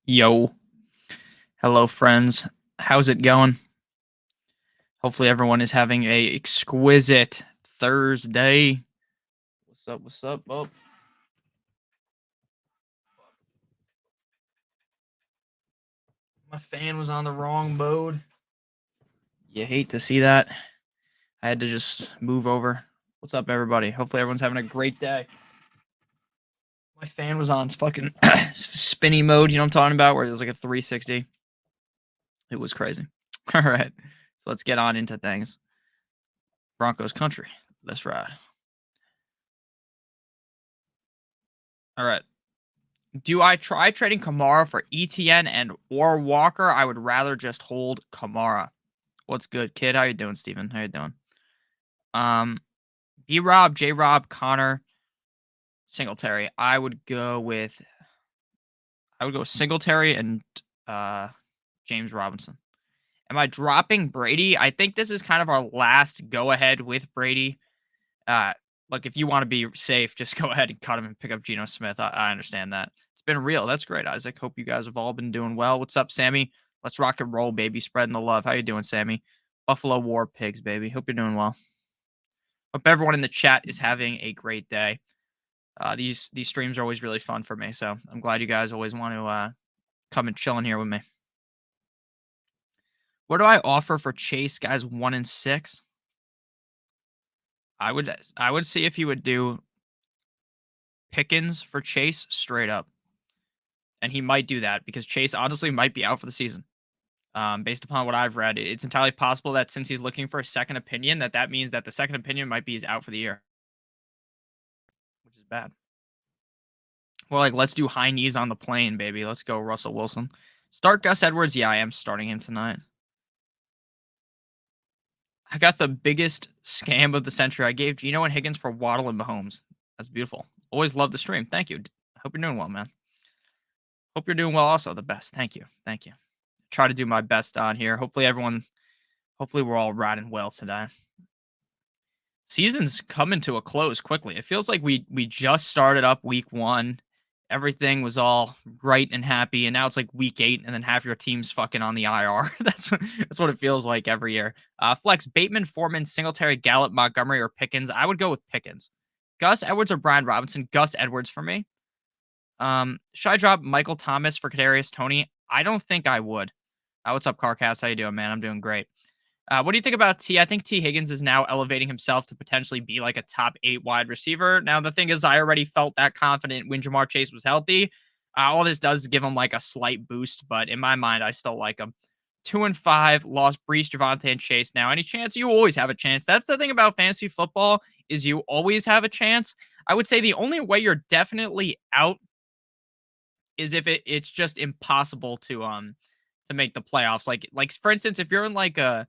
Yo, hello friends. How's it going? Hopefully everyone is having a exquisite Thursday. What's up? What's up? Oh, my fan was on the wrong mode. You hate to see that. I had to just move over. What's up, everybody? Hopefully everyone's having a great day. My fan was on fucking spinny mode. You know what I'm talking about? Where it was like a 360. It was crazy. All right, so let's get on into things. Broncos country. Let's ride. All right. Do I try trading Kamara for ETN and or Walker? I would rather just hold Kamara. What's good, kid? How you doing, Steven? How you doing? B-Rob, J-Rob, Connor, Singletary. I would go Singletary and James Robinson. Am I dropping Brady? I think this is kind of our last go-ahead with Brady. Like, if you want to be safe, just go ahead and cut him and pick up Geno Smith. I understand that. It's been real. That's great, Isaac. Hope you guys have all been doing well. What's up, Sammy? Let's rock and roll, baby. Spreading the love. How you doing, Sammy? Buffalo War Pigs, baby. Hope you're doing well. Hope everyone in the chat is having a great day. These streams are always really fun for me, so I'm glad you guys always want to come and chill in here with me. What do I offer for Chase, guys? 1 and 6. I would see if he would do Pickens for Chase straight up. And he might do that because Chase honestly might be out for the season. Based upon what I've read, it's entirely possible that since he's looking for a second opinion, that means that the second opinion might be he's out for the year, which is bad. Well, like, let's do high knees on the plane, baby. Let's go, Russell Wilson. Start Gus Edwards. Yeah, I am starting him tonight. I got the biggest scam of the century. I gave Geno and Higgins for Waddle and Mahomes. That's beautiful. Always love the stream. Thank you. I hope you're doing well, man. Hope you're doing well also. The best. Thank you. Thank you. Try to do my best on here. Hopefully we're all riding well today. Season's coming to a close quickly. It feels like we just started up week 1. Everything was all bright and happy, and now it's like week 8, and then half your team's fucking on the IR. That's what it feels like every year. Flex, Bateman, Foreman, Singletary, Gallup, Montgomery, or Pickens. I would go with Pickens. Gus Edwards or Brian Robinson. Gus Edwards for me. Should I drop Michael Thomas for Kadarius Toney? I don't think I would. What's up, Carcast? How you doing, man? I'm doing great. What do you think about T? I think T. Higgins is now elevating himself to potentially be like a top 8 wide receiver. Now, the thing is, I already felt that confident when Jamar Chase was healthy. All this does is give him like a slight boost, but in my mind, I still like him. 2 and 5, lost Brees, Javonte, and Chase. Now, any chance? You always have a chance. That's the thing about fantasy football is you always have a chance. I would say the only way you're definitely out is if it's just impossible to make the playoffs. Like for instance, if you're in like a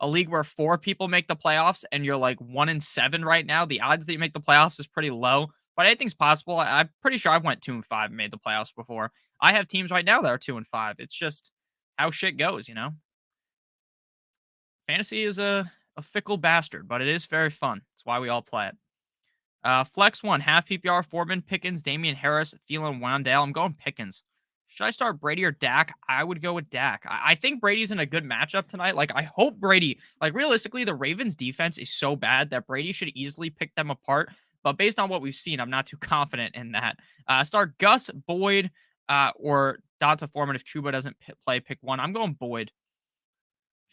league where 4 people make the playoffs and you're like 1 and 7 right now, the odds that you make the playoffs is pretty low. But anything's possible. I'm pretty sure I've went 2 and 5 and made the playoffs before. I have teams right now that are 2 and 5. It's just how shit goes, you know. Fantasy is a fickle bastard, but it is very fun. That's why we all play it. Flex 1, half PPR, Foreman, Pickens, Damian Harris, Thielen, Wandale. I'm going Pickens. Should I start Brady or Dak? I would go with Dak. I think Brady's in a good matchup tonight. Like, I hope Brady, like, realistically, the Ravens defense is so bad that Brady should easily pick them apart. But based on what we've seen, I'm not too confident in that. Start Gus, Boyd, or Donta Foreman if Chuba doesn't play. Pick one. I'm going Boyd.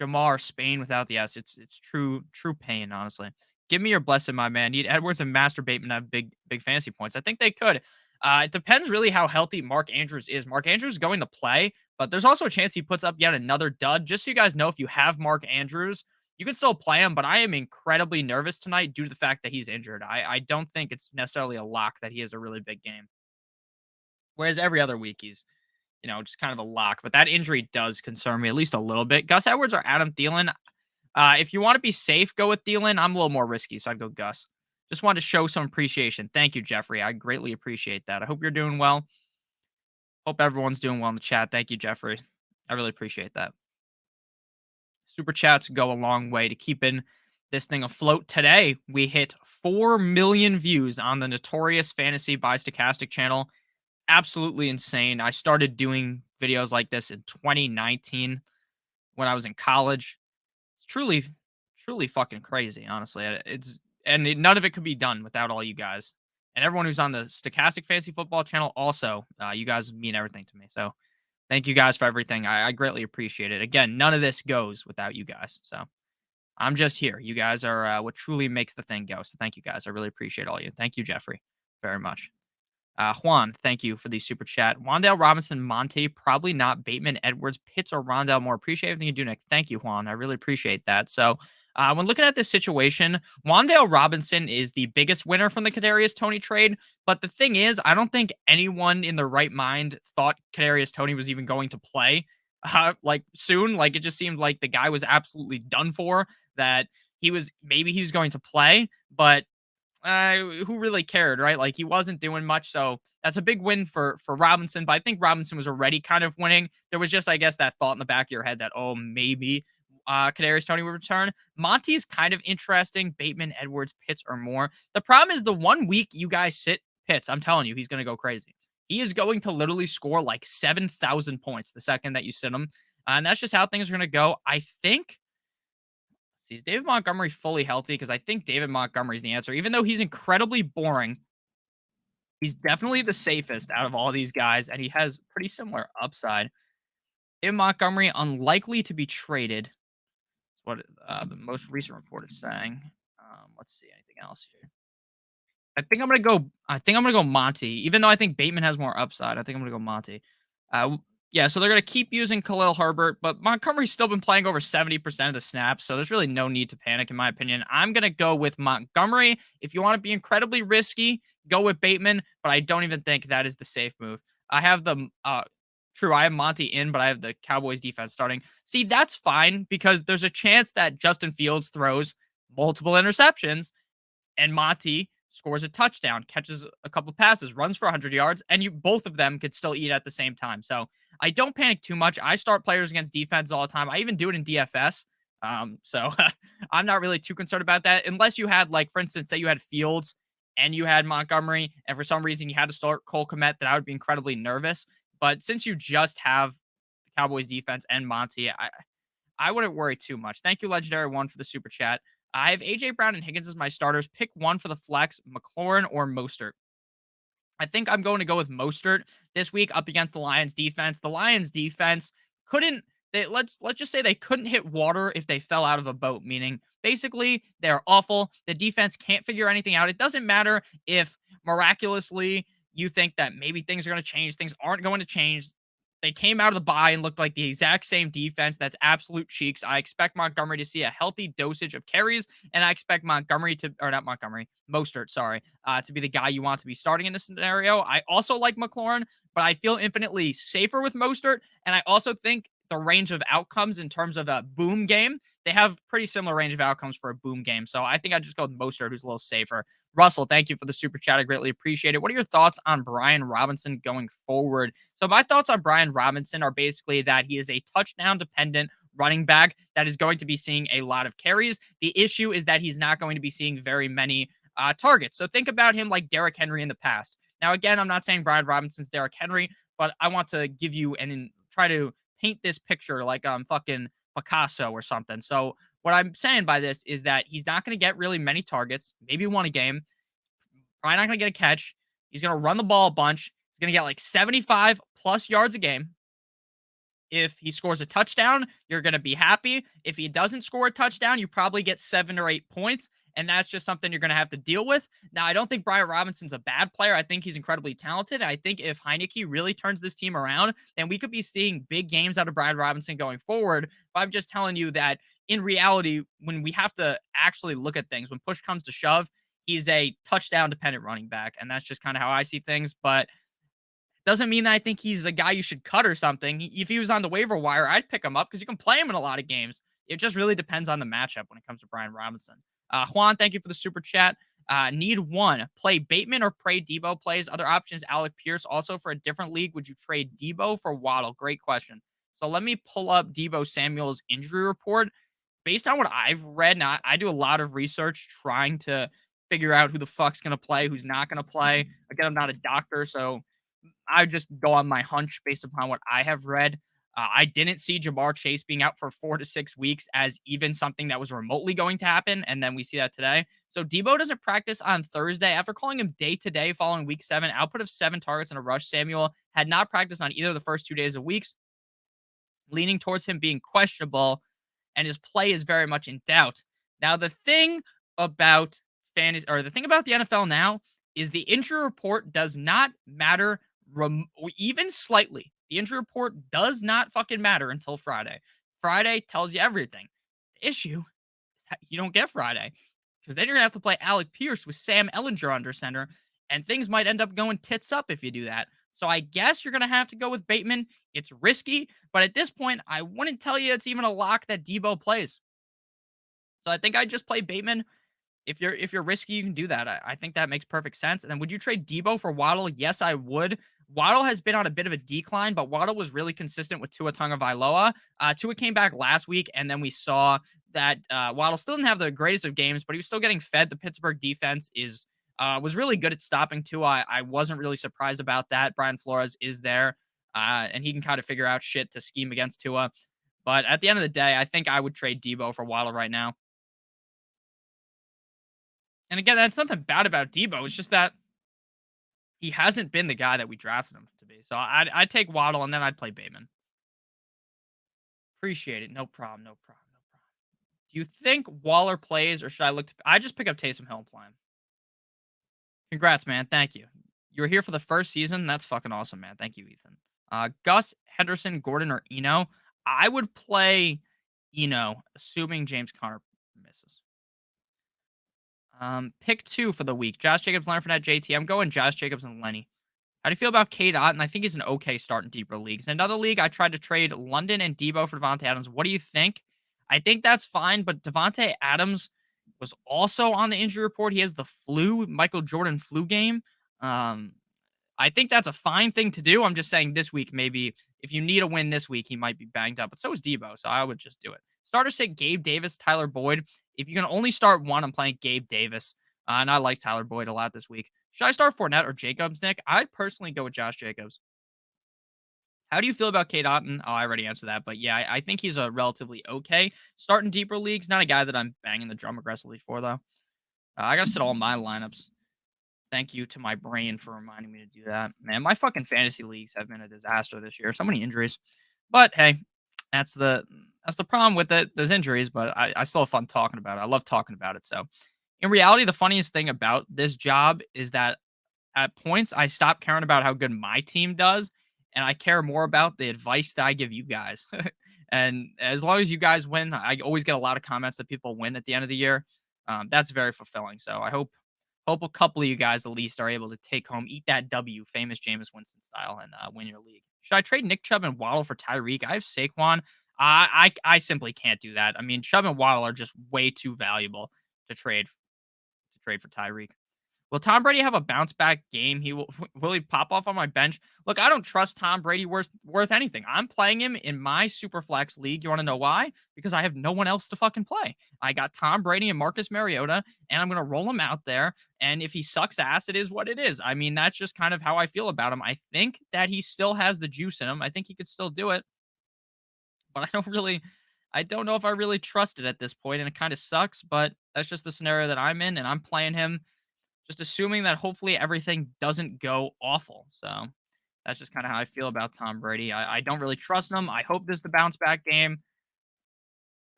Jamar, Spain without the S. It's true pain, honestly. Give me your blessing, my man. Need Edwards and Master Bateman have big fantasy points. I think they could. It depends really how healthy Mark Andrews is. Mark Andrews is going to play, but there's also a chance he puts up yet another dud. Just so you guys know, if you have Mark Andrews, you can still play him, but I am incredibly nervous tonight due to the fact that he's injured. I don't think it's necessarily a lock that he has a really big game. Whereas every other week he's, just kind of a lock. But that injury does concern me at least a little bit. Gus Edwards or Adam Thielen. If you want to be safe, go with Thielen. I'm a little more risky, so I'd go Gus. Just wanted to show some appreciation. Thank you, Jeffrey. I greatly appreciate that. I hope you're doing well. Hope everyone's doing well in the chat. Thank you, Jeffrey. I really appreciate that. Super chats go a long way to keeping this thing afloat. Today, we hit 4 million views on the Notorious Fantasy by Stochastic channel. absolutely insane. I started doing videos like this in 2019 when I was in college. It's truly fucking crazy, honestly. None of it could be done without all you guys and everyone who's on the Stochastic Fantasy Football channel. Also, you guys mean everything to me. So thank you guys for everything. I greatly appreciate it. Again, none of this goes without you guys. So I'm just here. You guys are what truly makes the thing go. So thank you guys. I really appreciate all you. Thank you, Jeffrey, very much. Juan, thank you for the super chat. Wandale Robinson, Monte, probably not Bateman, Edwards, Pitts, or Rondale Moore. Appreciate everything you do, Nick. Thank you, Juan. I really appreciate that. So, when looking at this situation, Wandale Robinson is the biggest winner from the Kadarius Tony trade. But the thing is, I don't think anyone in their right mind thought Kadarius Tony was even going to play like soon. Like it just seemed like the guy was absolutely done for. That maybe he was going to play, but who really cared, right? Like he wasn't doing much, so that's a big win for Robinson. But I think Robinson was already kind of winning. There was just, I guess, that thought in the back of your head that maybe Kadarius Tony would return. Monty's kind of interesting. Bateman, Edwards, Pitts, or more. The problem is the 1 week you guys sit Pitts, I'm telling you, he's going to go crazy. He is going to literally score like 7,000 points the second that you sit him, and that's just how things are going to go. I think. Is David Montgomery fully healthy? Because I think David Montgomery is the answer. Even though he's incredibly boring, he's definitely the safest out of all these guys, and he has pretty similar upside. David Montgomery, unlikely to be traded. That's what the most recent report is saying. Let's see anything else here. I think I'm gonna go Monty, even though I think Bateman has more upside. I think I'm gonna go Monty. Yeah, so they're gonna keep using Khalil Herbert, but Montgomery's still been playing over 70% of the snaps, so there's really no need to panic, in my opinion. I'm gonna go with Montgomery. If you want to be incredibly risky, go with Bateman, but I don't even think that is the safe move. I have the true, I have Monty in, but I have the Cowboys defense starting. See, that's fine because there's a chance that Justin Fields throws multiple interceptions and Monty scores a touchdown, catches a couple passes, runs for 100 yards, and you both of them could still eat at the same time. So I don't panic too much. I start players against defense all the time. I even do it in DFS. So I'm not really too concerned about that, unless you had, like, for instance, say you had Fields and you had Montgomery, and for some reason you had to start Cole Kmet, that I would be incredibly nervous. But since you just have the Cowboys defense and Monty, I wouldn't worry too much. Thank you, Legendary One, for the super chat. I have AJ Brown and Higgins as my starters. Pick one for the flex, McLaurin or Mostert. I think I'm going to go with Mostert this week up against the Lions defense. The Lions defense couldn't let's just say they couldn't hit water if they fell out of a boat, meaning basically they're awful. The defense can't figure anything out. It doesn't matter if miraculously you think that maybe things are going to change, things aren't going to change. They came out of the bye and looked like the exact same defense. That's absolute cheeks. I expect Montgomery to see a healthy dosage of carries, and I expect Mostert, sorry, to be the guy you want to be starting in this scenario. I also like McLaurin, but I feel infinitely safer with Mostert, and I also think the range of outcomes in terms of a boom game, they have pretty similar range of outcomes for a boom game. So I think I just go with Mostert, who's a little safer. Russell, thank you for the super chat. I greatly appreciate it. What are your thoughts on Brian Robinson going forward? So my thoughts on Brian Robinson are basically that he is a touchdown dependent running back that is going to be seeing a lot of carries. The issue is that he's not going to be seeing very many targets. So think about him like Derrick Henry in the past. Now, again, I'm not saying Brian Robinson's Derrick Henry, but I want to give you and try to paint this picture like I'm fucking Picasso or something. So what I'm saying by this is that he's not going to get really many targets, maybe one a game. Probably not going to get a catch. He's going to run the ball a bunch. He's going to get like 75 plus yards a game. If he scores a touchdown, you're going to be happy. If he doesn't score a touchdown, you probably get 7 or 8 points. And that's just something you're going to have to deal with. Now, I don't think Brian Robinson's a bad player. I think he's incredibly talented. I think if Heinicke really turns this team around, then we could be seeing big games out of Brian Robinson going forward. But I'm just telling you that in reality, when we have to actually look at things, when push comes to shove, he's a touchdown dependent running back. And that's just kind of how I see things. But doesn't mean that I think he's a guy you should cut or something. If he was on the waiver wire, I'd pick him up because you can play him in a lot of games. It just really depends on the matchup when it comes to Brian Robinson. Juan, thank you for the super chat. Need one. Play Bateman or pray Debo plays. Other options, Alec Pierce. Also, for a different league, would you trade Debo for Waddle? Great question. So let me pull up Debo Samuel's injury report. Based on what I've read, now I do a lot of research trying to figure out who the fuck's going to play, who's not going to play. Again, I'm not a doctor, so I just go on my hunch based upon what I have read. I didn't see Jamar Chase being out for 4 to 6 weeks as even something that was remotely going to happen, and then we see that today. So Debo doesn't practice on Thursday. After calling him day to day following week 7, output of 7 targets and a rush, Samuel had not practiced on either of the first 2 days of weeks, leaning towards him being questionable, and his play is very much in doubt. Now, the thing about fantasy, or the thing about the NFL now, is the injury report does not matter even slightly. The injury report does not fucking matter until Friday. Friday tells you everything. The issue is that you don't get Friday because then you're gonna have to play Alec Pierce with Sam Ellinger under center, and things might end up going tits up if you do that. So I guess you're gonna have to go with Bateman. It's risky, but at this point, I wouldn't tell you it's even a lock that Debo plays. So I think I just play Bateman. If you're risky, you can do that. I think that makes perfect sense. And then would you trade Debo for Waddle? Yes, I would. Waddle has been on a bit of a decline, but Waddle was really consistent with Tua Tagovailoa. Tua came back last week, and then we saw that Waddle still didn't have the greatest of games, but he was still getting fed. The Pittsburgh defense was really good at stopping Tua. I wasn't really surprised about that. Brian Flores is there, and he can kind of figure out shit to scheme against Tua. But at the end of the day, I think I would trade Debo for Waddle right now. And again, that's nothing bad about Debo. It's just that he hasn't been the guy that we drafted him to be. So I'd take Waddle and then I'd play Bateman. Appreciate it. No problem. No problem. No problem. Do you think Waller plays or should I look to? I just pick up Taysom Hill and play him. Congrats, man. Thank you. You were here for the first season. That's fucking awesome, man. Thank you, Ethan. Gus, Henderson, Gordon, or Eno. I would play Eno, assuming James Conner misses. Pick 2 for the week. Josh Jacobs, Leonard Fournette, JT. I'm going Josh Jacobs and Lenny. How do you feel about Cade Otton? I think he's an okay start in deeper leagues. In another league, I tried to trade London and Debo for Devontae Adams. What do you think? I think that's fine, but Devontae Adams was also on the injury report. He has the flu, Michael Jordan flu game. Um, I think that's a fine thing to do. I'm just saying this week, maybe if you need a win this week, he might be banged up, but so is Debo, so I would just do it. Starter sit Gabe Davis, Tyler Boyd. If you can only start one, I'm playing Gabe Davis, and I like Tyler Boyd a lot this week. Should I start Fournette or Jacobs, Nick? I'd personally go with Josh Jacobs. How do you feel about Cade Otton? Oh, I already answered that, but yeah, I think he's a relatively okay start in deeper leagues. Not a guy that I'm banging the drum aggressively for, though. I got to sit all my lineups. Thank you to my brain for reminding me to do that. Man, my fucking fantasy leagues have been a disaster this year. So many injuries. But hey, that's the problem with it. There's injuries, but I still have fun talking about it. I love talking about it. So in reality, the funniest thing about this job is that at points I stop caring about how good my team does, and I care more about the advice that I give you guys. And as long as you guys win, I always get a lot of comments that people win at the end of the year. That's very fulfilling. So I hope a couple of you guys at least are able to take home, eat that W, famous Jameis Winston style, and win your league. Should I trade Nick Chubb and Waddle for Tyreek? I have Saquon. I simply can't do that. I mean, Chubb and Waddle are just way too valuable to trade for Tyreek. Will Tom Brady have a bounce back game? Will he pop off on my bench? Look, I don't trust Tom Brady worth anything. I'm playing him in my super flex league. You want to know why? Because I have no one else to fucking play. I got Tom Brady and Marcus Mariota, and I'm gonna roll him out there. And if he sucks ass, it is what it is. I mean, that's just kind of how I feel about him. I think that he still has the juice in him. I think he could still do it, but I don't know if I really trust it at this point, and it kind of sucks. But that's just the scenario that I'm in, and I'm playing him just assuming that hopefully everything doesn't go awful. So that's just kind of how I feel about Tom Brady. I don't really trust him. I hope this is the bounce back game.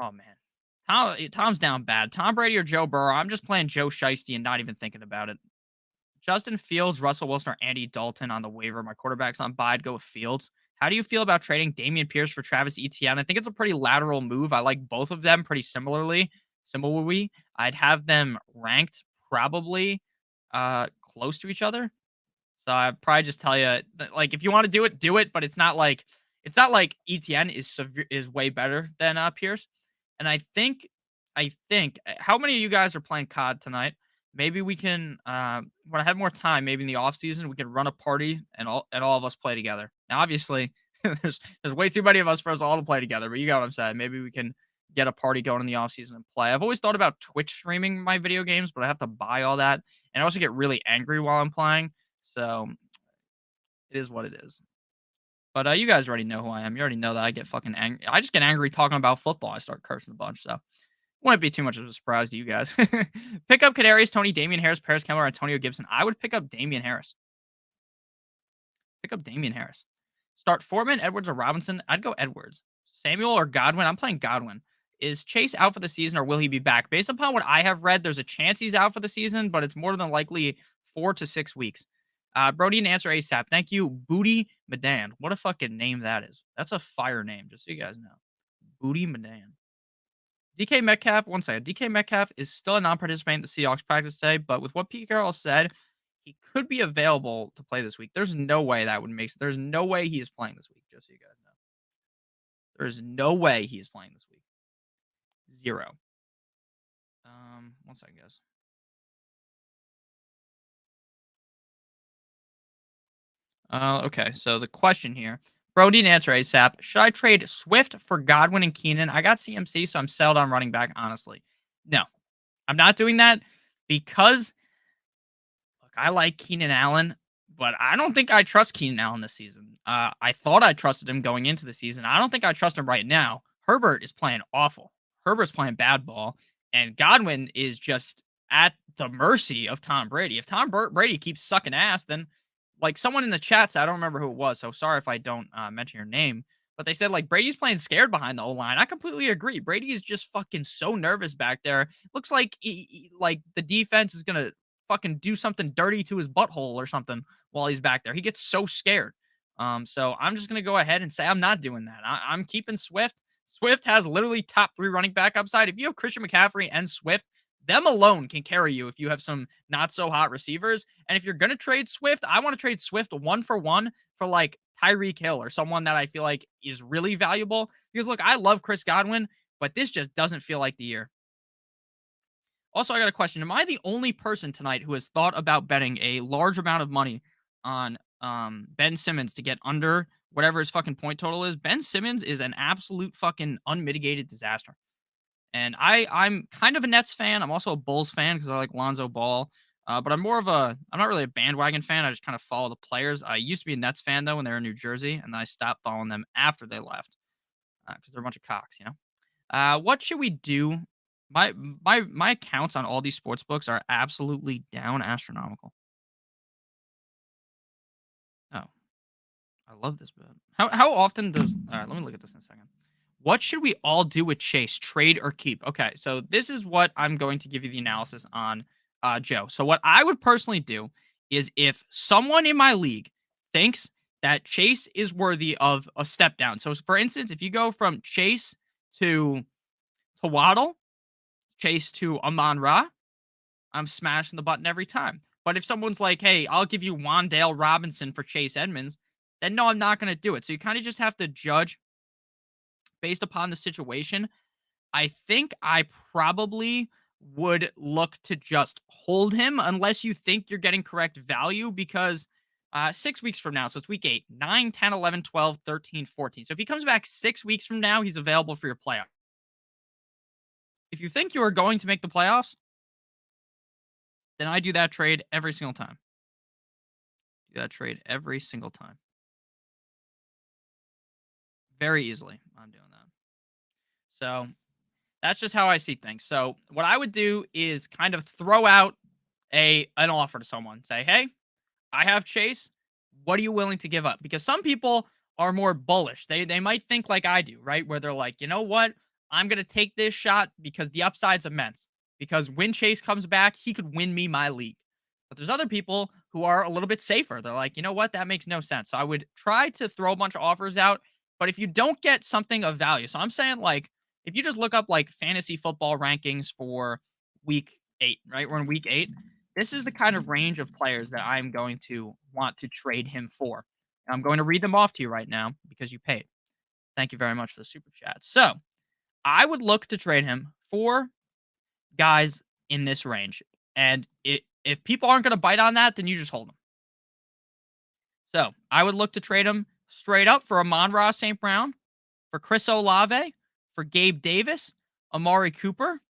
Oh man, Tom's down bad. Tom Brady or Joe Burrow? I'm just playing Joe Shiesty and not even thinking about it. Justin Fields, Russell Wilson, or Andy Dalton on the waiver. My quarterback's on bye. I'd go with Fields. How do you feel about trading Damian Pierce for Travis Etienne? I think it's a pretty lateral move. I like both of them pretty similarly. I'd have them ranked probably close to each other. So I'd probably just tell you that, like, if you want to do it, but it's not like ETN is way better than Pierce. And I think how many of you guys are playing COD tonight? Maybe we can when I have more time, maybe in the off season, we can run a party and all of us play together. Now obviously there's way too many of us for us all to play together, but you got what I'm saying. Maybe we can get a party going in the off season and play. I've always thought about Twitch streaming my video games, but I have to buy all that. And I also get really angry while I'm playing. So It is what it is. But you guys already know who I am. You already know that I get fucking angry. I just get angry talking about football. I start cursing a bunch. So wouldn't be too much of a surprise to you guys. Pick up Kadarius Tony, Damian Harris, Paris Campbell, or Antonio Gibson. I would pick up Damian Harris. Pick up Damian Harris. Start Foreman, Edwards, or Robinson. I'd go Edwards. Samuel or Godwin. I'm playing Godwin. Is Chase out for the season or will he be back? Based upon what I have read, there's a chance he's out for the season, but it's more than likely 4 to 6 weeks. Brody, and answer ASAP. Thank you, Booty Madan. What a fucking name that is. That's a fire name, just so you guys know. Booty Madan. DK Metcalf, one second. DK Metcalf is still a non-participant in the Seahawks practice today, but with what Pete Carroll said, he could be available to play this week. There's no way that would make sense. There's no way he is playing this week, just so you guys know. There's no way he is playing this week. Zero. One second, guys. Okay, so the question here. Bro, need an answer ASAP. Should I trade Swift for Godwin and Keenan? I got CMC, so I'm settled on running back, honestly. No, I'm not doing that because, look, I like Keenan Allen, but I don't think I trust Keenan Allen this season. I thought I trusted him going into the season. I don't think I trust him right now. Herbert is playing awful. Herbert's playing bad ball, and Godwin is just at the mercy of Tom Brady. If Tom Brady keeps sucking ass, then like someone in the chat said, I don't remember who it was, so sorry if I don't mention your name, but they said like Brady's playing scared behind the O-line. I completely agree. Brady is just fucking so nervous back there. Looks like like the defense is gonna fucking do something dirty to his butthole or something while he's back there. He gets so scared. So I'm just gonna go ahead and say I'm not doing that. I'm keeping Swift. Swift has literally top 3 running back upside. If you have Christian McCaffrey and Swift, them alone can carry you if you have some not so hot receivers. And if you're going to trade Swift, I want to trade Swift 1-for-1 for like Tyreek Hill or someone that I feel like is really valuable. Because look, I love Chris Godwin, but this just doesn't feel like the year. Also, I got a question. Am I the only person tonight who has thought about betting a large amount of money on Ben Simmons to get under whatever his fucking point total is? Ben Simmons is an absolute fucking unmitigated disaster. And I'm kind of a Nets fan. I'm also a Bulls fan because I like Lonzo Ball. But I'm not really a bandwagon fan. I just kind of follow the players. I used to be a Nets fan though when they were in New Jersey, and then I stopped following them after they left because they're a bunch of cocks, you know. What should we do? My accounts on all these sports books are absolutely down astronomical. Oh, I love this bet. How often does? All right, let me look at this in a second. What should we all do with Chase? Trade or keep? Okay, so this is what I'm going to give you the analysis on, Joe. So what I would personally do is if someone in my league thinks that Chase is worthy of a step down. So for instance, if you go from Chase to Waddle, Chase to Amon Ra, I'm smashing the button every time. But if someone's like, hey, I'll give you Wandale Robinson for Chase Edmonds, then no, I'm not going to do it. So you kind of just have to judge based upon the situation. I think I probably would look to just hold him unless you think you're getting correct value because 6 weeks from now, so it's week 8, 9, 10, 11, 12, 13, 14. So if he comes back 6 weeks from now, he's available for your playoff. If you think you are going to make the playoffs, then I do that trade every single time. Do that trade every single time. Very easily. I'm doing that. So that's just how I see things. So what I would do is kind of throw out an offer to someone. Say, hey, I have Chase. What are you willing to give up? Because some people are more bullish. They might think like I do, right? Where they're like, you know what? I'm gonna take this shot because the upside's immense. Because when Chase comes back, he could win me my league. But there's other people who are a little bit safer. They're like, you know what? That makes no sense. So I would try to throw a bunch of offers out. But if you don't get something of value, so I'm saying like if you just look up like fantasy football rankings for week 8, right? We're in week 8. This is the kind of range of players that I'm going to want to trade him for. And I'm going to read them off to you right now because you paid. Thank you very much for the super chat. So I would look to trade him for guys in this range. And if people aren't going to bite on that, then you just hold them. So I would look to trade him straight up for Amon-Ra St. Brown, for Chris Olave, for Gabe Davis, Amari Cooper.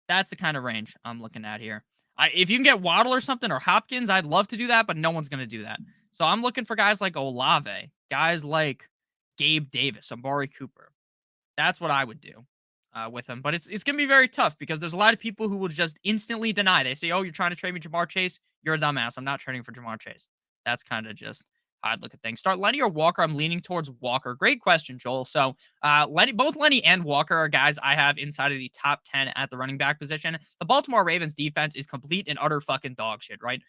That's the kind of range I'm looking at here. If you can get Waddle or something or Hopkins, I'd love to do that, but no one's going to do that. So I'm looking for guys like Olave, guys like Gabe Davis, Amari Cooper. That's what I would do with him. But it's going to be very tough because there's a lot of people who will just instantly deny. They say, "Oh, you're trying to trade me Jamar Chase? You're a dumbass. I'm not trading for Jamar Chase." That's kind of just how I'd look at things. Start Lenny or Walker? I'm leaning towards Walker. Great question, Joel. So both Lenny and Walker are guys I have inside of the top 10 at the running back position. The Baltimore Ravens defense is complete and utter fucking dog shit, right?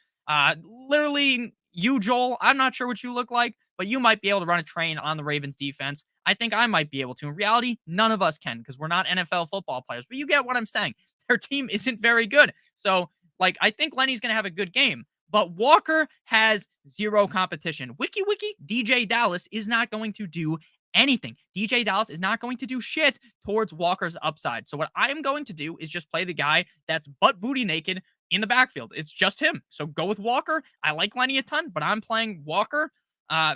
Literally, you, Joel, I'm not sure what you look like, but you might be able to run a train on the Ravens defense. I think I might be able to. In reality, none of us can because we're not NFL football players, but you get what I'm saying. Their team isn't very good. So, I think Lenny's going to have a good game, but Walker has zero competition. Wiki, DJ Dallas is not going to do anything. DJ Dallas is not going to do shit towards Walker's upside. So what I am going to do is just play the guy that's butt booty naked in the backfield. It's just him. So go with Walker. I like Lenny a ton, but I'm playing Walker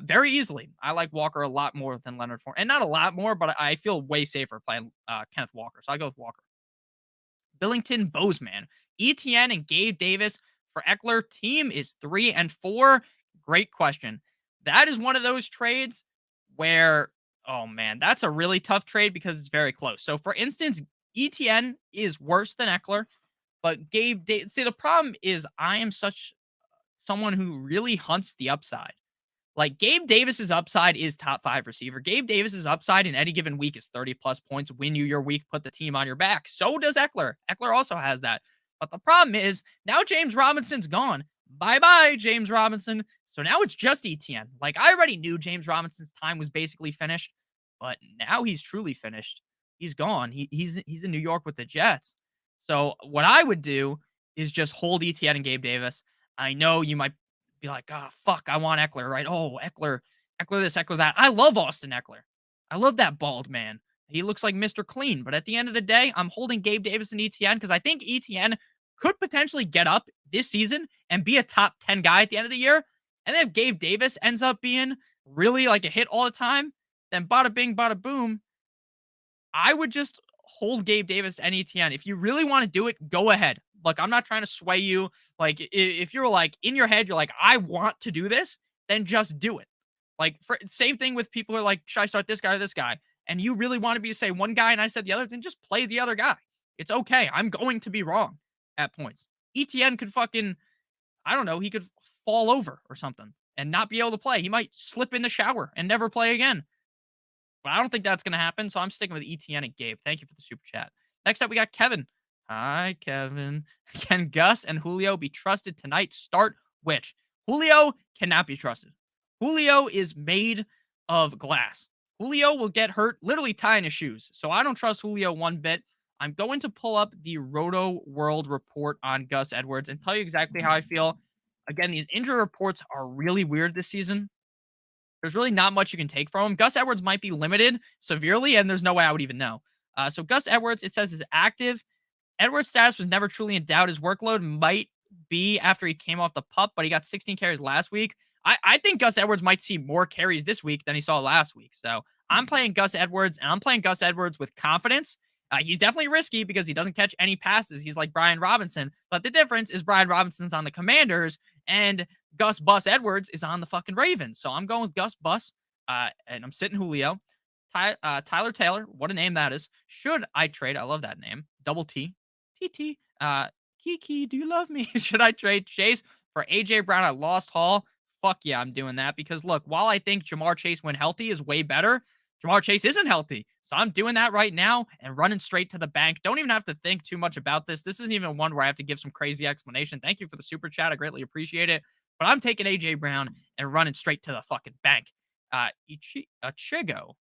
very easily. I like Walker a lot more than Leonard Fournette. And not a lot more, but I feel way safer playing Kenneth Walker. So I go with Walker. Billington Bozeman. ETN and Gabe Davis for Eckler. Team is 3-4. Great question. That is one of those trades where, oh man, that's a really tough trade because it's very close. So for instance, ETN is worse than Eckler, but Gabe Davis, see, the problem is I am such someone who really hunts the upside. Like Gabe Davis's upside is top 5 receiver. Gabe Davis's upside in any given week is 30 plus points, win you your week, put the team on your back. So does Eckler. Eckler also has that. But the problem is now James Robinson's gone. Bye-bye, James Robinson. So now it's just ETN. Like I already knew James Robinson's time was basically finished, but now he's truly finished. He's gone. He's in New York with the Jets. So what I would do is just hold ETN and Gabe Davis. I know you might be like, "Ah, oh, fuck, I want Eckler," right? Oh, Eckler this, Eckler that. I love Austin Eckler. I love that bald man. He looks like Mr. Clean. But at the end of the day, I'm holding Gabe Davis and ETN because I think ETN could potentially get up this season and be a top 10 guy at the end of the year. And then if Gabe Davis ends up being really like a hit all the time, then bada bing, bada boom. I would just hold Gabe Davis and ETN. If you really want to do it, go ahead. Like, I'm not trying to sway you. Like, if you're like in your head, you're like, I want to do this, then just do it. Like, same thing with people who are like, should I start this guy or this guy? And you really want to be to say one guy and I said the other, then just play the other guy. It's okay. I'm going to be wrong at points. ETN could fucking, I don't know, he could fall over or something and not be able to play. He might slip in the shower and never play again. But I don't think that's going to happen, so I'm sticking with ETN and Gabe. Thank you for the super chat. Next up, we got Kevin. Hi, Kevin. Can Gus and Julio be trusted tonight? Start which? Julio cannot be trusted. Julio is made of glass. Julio will get hurt literally tying his shoes. So I don't trust Julio one bit. I'm going to pull up the Roto World report on Gus Edwards and tell you exactly how I feel. Again, these injury reports are really weird this season. There's really not much you can take from him. Gus Edwards might be limited severely, and there's no way I would even know. So Gus Edwards, it says, is active. Edwards' status was never truly in doubt. His workload might be after he came off the pup, but he got 16 carries last week. I think Gus Edwards might see more carries this week than he saw last week. So I'm playing Gus Edwards, and I'm playing Gus Edwards with confidence. He's definitely risky because he doesn't catch any passes. He's like Brian Robinson. But the difference is Brian Robinson's on the Commanders, and Gus Bus Edwards is on the fucking Ravens. So I'm going with Gus Bus, and I'm sitting Julio. Tyler Taylor, what a name that is. Should I trade? I love that name. Double T. TT. Kiki, do you love me? Should I trade Chase for AJ Brown at Lost Hall? Fuck yeah, I'm doing that because look, while I think Jamar Chase when healthy is way better, Jamar Chase isn't healthy. So I'm doing that right now and running straight to the bank. Don't even have to think too much about this. This isn't even one where I have to give some crazy explanation. Thank you for the super chat. I greatly appreciate it. But I'm taking AJ Brown and running straight to the fucking bank. Ichigo.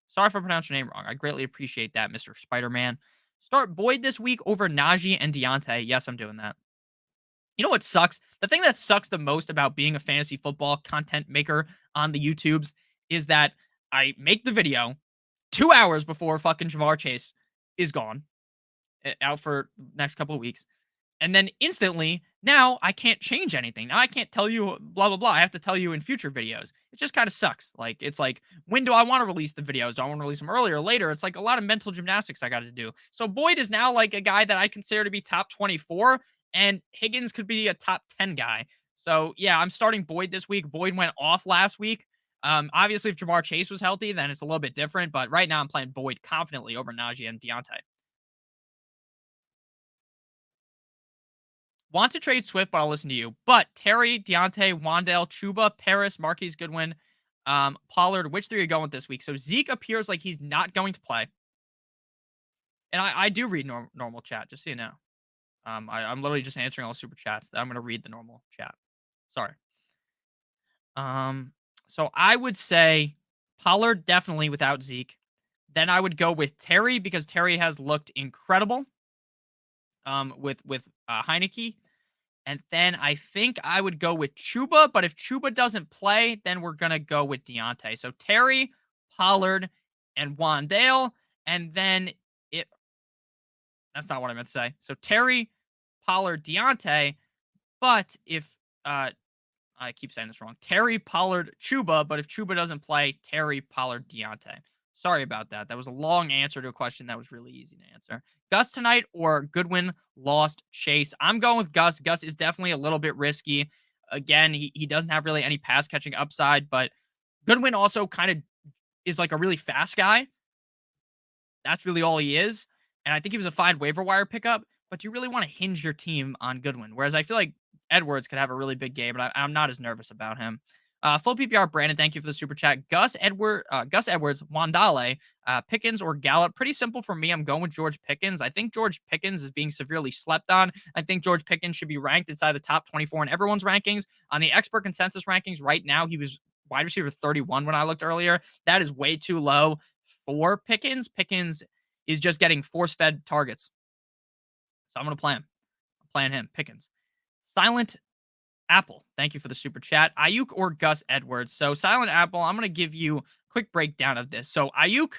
Sorry if I pronounced your name wrong. I greatly appreciate that, Mr. Spider-Man. Start Boyd this week over Najee and Deontay. Yes, I'm doing that. You know what sucks? The thing that sucks the most about being a fantasy football content maker on the YouTubes is that I make the video 2 hours before fucking Jamar Chase is gone, out for the next couple of weeks. And then instantly, now I can't change anything. Now I can't tell you blah, blah, blah. I have to tell you in future videos. It just kind of sucks. Like, it's like, when do I want to release the videos? Do I want to release them earlier or later? It's like a lot of mental gymnastics I got to do. So Boyd is now like a guy that I consider to be top 24. and Higgins could be a top 10 guy. So yeah, I'm starting Boyd this week. Boyd went off last week. Obviously, if Jamar Chase was healthy, then it's a little bit different. But right now, I'm playing Boyd confidently over Najee and Deontay. Want to trade Swift, but I'll listen to you. But Terry, Deontay, Wandale, Chuba, Paris, Marquise Goodwin, Pollard, which three are you going with this week? So Zeke appears like he's not going to play. And I do read normal chat, just so you know. I'm literally just answering all super chats. I'm going to read the normal chat. Sorry. Um, so I would say Pollard definitely without Zeke. Then I would go with Terry because Terry has looked incredible. With Heineke. And then I think I would go with Chuba, but if Chuba doesn't play, then we're gonna go with Deontay. So Terry, Pollard, and Wandale, and then it. That's not what I meant to say. So Terry, Pollard, Deontay. But if I keep saying this wrong. Terry, Pollard, Chuba, but if Chuba doesn't play, Terry, Pollard, Deontay. Sorry about that. That was a long answer to a question that was really easy to answer. Gus tonight or Goodwin lost Chase? I'm going with Gus. Gus is definitely a little bit risky. Again, he doesn't have really any pass catching upside, but Goodwin also kind of is like a really fast guy. That's really all he is. And I think he was a fine waiver wire pickup, but you really want to hinge your team on Goodwin. Whereas I feel like Edwards could have a really big game, but I'm not as nervous about him. Full PPR, Brandon, thank you for the super chat. Gus Edwards, Wandale, Pickens, or Gallup. Pretty simple for me. I'm going with George Pickens. I think George Pickens is being severely slept on. I think George Pickens should be ranked inside the top 24 in everyone's rankings. On the expert consensus rankings right now, he was wide receiver 31 when I looked earlier. That is way too low for Pickens. Pickens is just getting force-fed targets. So I'm going to play him. I'm playing him, Pickens. Silent Apple, thank you for the super chat. Ayuk or Gus Edwards? So Silent Apple, I'm going to give you a quick breakdown of this. So Ayuk,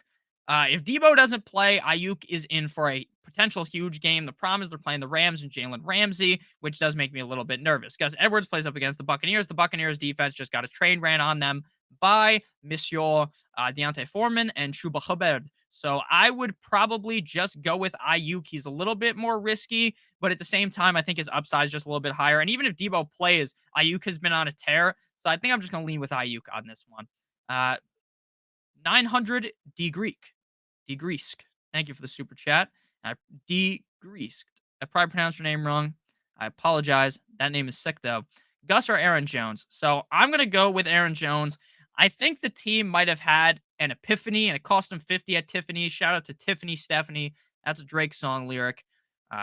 if Debo doesn't play, Ayuk is in for a potential huge game. The problem is they're playing the Rams and Jalen Ramsey, which does make me a little bit nervous. Gus Edwards plays up against the Buccaneers. The Buccaneers defense just got a train ran on them by Monsieur Deontay Foreman and Chuba Hubbard. So I would probably just go with Ayuk. He's a little bit more risky, but at the same time, I think his upside is just a little bit higher. And even if Debo plays, Ayuk has been on a tear. So I think I'm just going to lean with Ayuk on this one. 900 D Greek. Degreask. Thank you for the super chat. Degreasked. I probably pronounced your name wrong. I apologize. That name is sick, though. Gus or Aaron Jones? So I'm going to go with Aaron Jones. I think the team might have had an epiphany, and it cost him 50 at Tiffany's. Shout out to Tiffany Stephanie. That's a Drake song lyric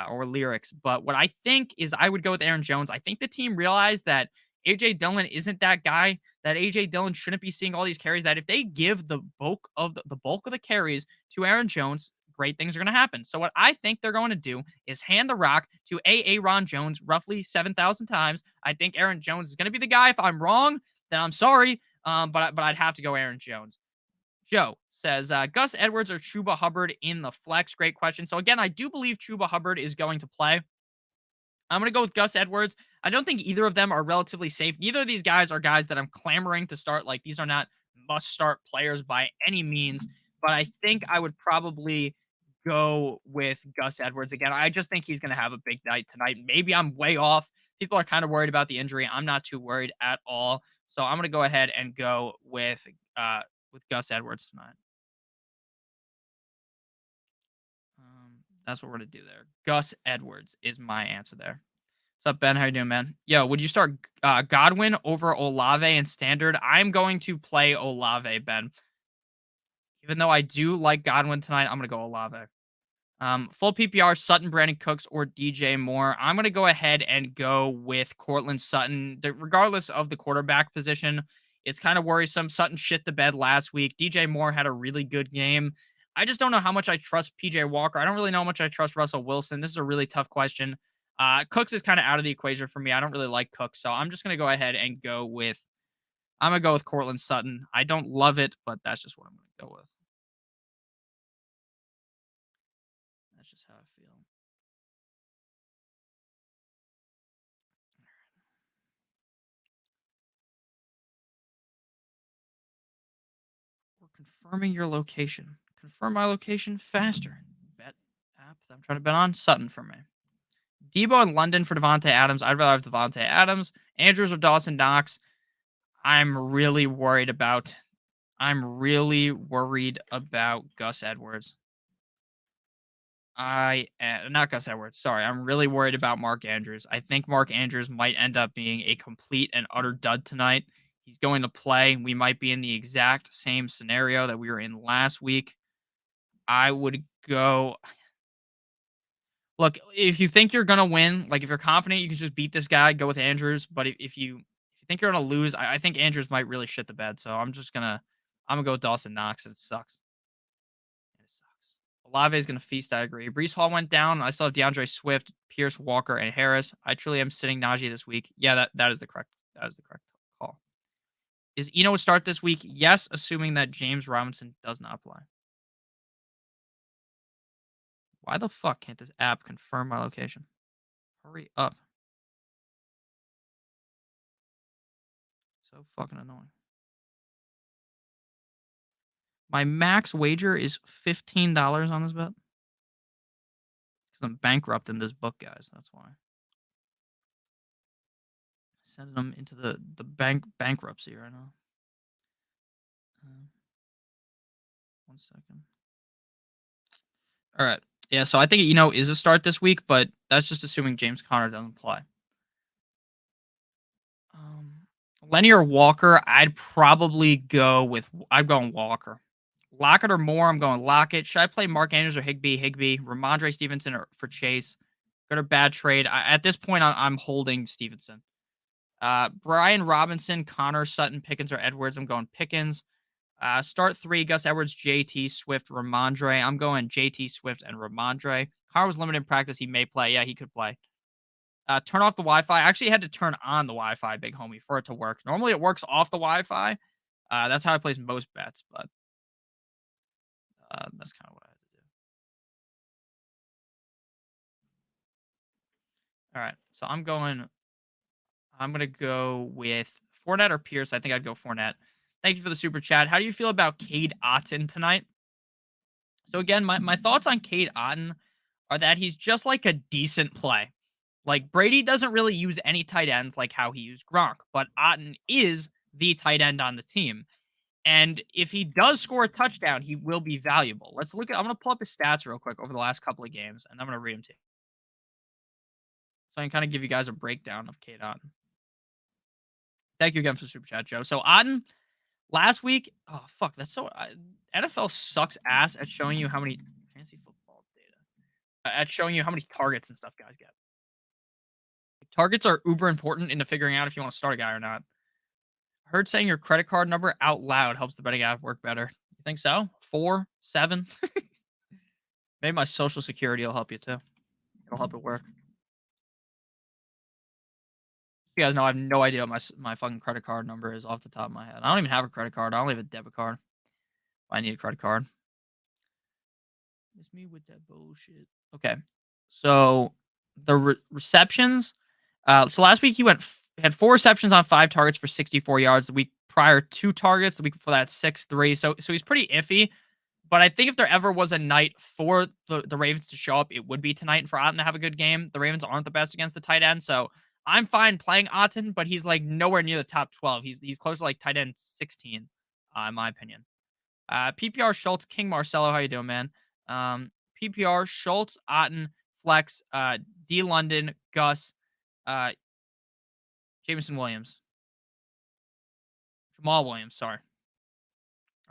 or lyrics. But what I think is I would go with Aaron Jones. I think the team realized that AJ Dillon isn't that guy, that AJ Dillon shouldn't be seeing all these carries, that if they give the bulk of the carries to Aaron Jones, great things are going to happen. So what I think they're going to do is hand the rock to Aaron Jones roughly 7,000 times. I think Aaron Jones is going to be the guy. If I'm wrong, then I'm sorry. But I'd have to go Aaron Jones. Joe says, Gus Edwards or Chuba Hubbard in the flex? Great question. So again, I do believe Chuba Hubbard is going to play. I'm going to go with Gus Edwards. I don't think either of them are relatively safe. Neither of these guys are guys that I'm clamoring to start. Like, these are not must-start players by any means. But I think I would probably go with Gus Edwards again. I just think he's going to have a big night tonight. Maybe I'm way off. People are kind of worried about the injury. I'm not too worried at all. So I'm going to go ahead and go with Gus Edwards tonight. That's what we're going to do there. Gus Edwards is my answer there. What's up, Ben? How you doing, man? Yo, would you start Godwin over Olave in standard? I'm going to play Olave, Ben. Even though I do like Godwin tonight, I'm going to go Olave. Full PPR, Sutton, Brandon Cooks, or DJ Moore. I'm going to go ahead and go with Cortland Sutton. Regardless of the quarterback position, it's kind of worrisome. Sutton shit the bed last week. DJ Moore had a really good game. I just don't know how much I trust PJ Walker. I don't really know how much I trust Russell Wilson. This is a really tough question. Cooks is kind of out of the equation for me. I don't really like Cooks, so I'm just going to go ahead and go with Cortland Sutton. I don't love it, but that's just what I'm going to go with. That's just how I feel. We're confirming your location. Confirm my location faster. Bet app that I'm trying to bet on Sutton for me. Debo in London for Devontae Adams. I'd rather have Devontae Adams. Andrews or Dawson Knox. I'm really worried about. I'm really worried about Gus Edwards. Not Gus Edwards. Sorry, I'm really worried about Mark Andrews. I think Mark Andrews might end up being a complete and utter dud tonight. He's going to play. We might be in the exact same scenario that we were in last week. I would go. Look, if you think you're gonna win, like if you're confident you can just beat this guy, go with Andrews. But if you think you're gonna lose, I think Andrews might really shit the bed. So I'm gonna go with Dawson Knox. And it sucks. It sucks. Olave is gonna feast. I agree. Brees Hall went down. I still have DeAndre Swift, Pierce, Walker, and Harris. I truly am sitting Najee this week. Yeah, that is the correct. That is the correct call. Is Eno a start this week? Yes, assuming that James Robinson does not play. Why the fuck can't this app confirm my location? Hurry up. So fucking annoying. My max wager is $15 on this bet. Because I'm bankrupt in this book, guys. That's why. Sending them into the bankruptcy right now. 1 second. All right. Yeah, so I think is a start this week, but that's just assuming James Conner doesn't play. Um, Lenny or Walker, I'd probably go with. I'd go on Walker. Lockett or Moore, I'm going Lockett. Should I play Mark Andrews or Higbee? Higbee. Ramondre Stevenson or for Chase. Good or bad trade. At this point, I'm holding Stevenson. Brian Robinson, Connor, Sutton, Pickens, or Edwards. I'm going Pickens. Start three: Gus Edwards, JT, Swift, Ramondre. I'm going JT, Swift, and Ramondre. Connor was limited in practice. He may play. Yeah, he could play. Turn off the Wi-Fi. I actually had to turn on the Wi-Fi, big homie, for it to work. Normally, it works off the Wi-Fi. That's how I place most bets, but that's kind of what I had to do. All right, so I'm gonna go with Fournette or Pierce. I think I'd go Fournette. Thank you for the super chat. How do you feel about Cade Otton tonight? So again, my thoughts on Cade Otton are that he's just like a decent play. Like Brady doesn't really use any tight ends like how he used Gronk, but Otton is the tight end on the team. And if he does score a touchdown, he will be valuable. I'm gonna pull up his stats real quick over the last couple of games, and I'm gonna read them to you. So I can kind of give you guys a breakdown of Cade Otton. Thank you again for the super chat, Joe. So Otton last week, oh fuck, that's so NFL sucks ass at showing you how many fancy football data at showing you how many targets and stuff guys get. Targets are uber important into figuring out if you want to start a guy or not. Heard saying your credit card number out loud helps the betting app work better. You think so? 4, 7. Maybe my social security will help you too. It'll help it work. You guys know I have no idea what my fucking credit card number is off the top of my head. I don't even have a credit card. I only have a debit card. I need a credit card. Miss me with that bullshit. Okay. So the receptions. So last week he had 4 receptions on 5 targets for 64 yards. The week prior, 2 targets. The week before that, 6-3. So he's pretty iffy. But I think if there ever was a night for the Ravens to show up, it would be tonight for Otton to have a good game. The Ravens aren't the best against the tight end, so I'm fine playing Otton, but he's like nowhere near the top 12. He's close to like tight end 16, in my opinion. PPR Schultz, King Marcelo, how you doing, man? PPR Schultz, Otton, Flex, D London, Gus, uh, Jameson Williams, Jamal Williams. Sorry.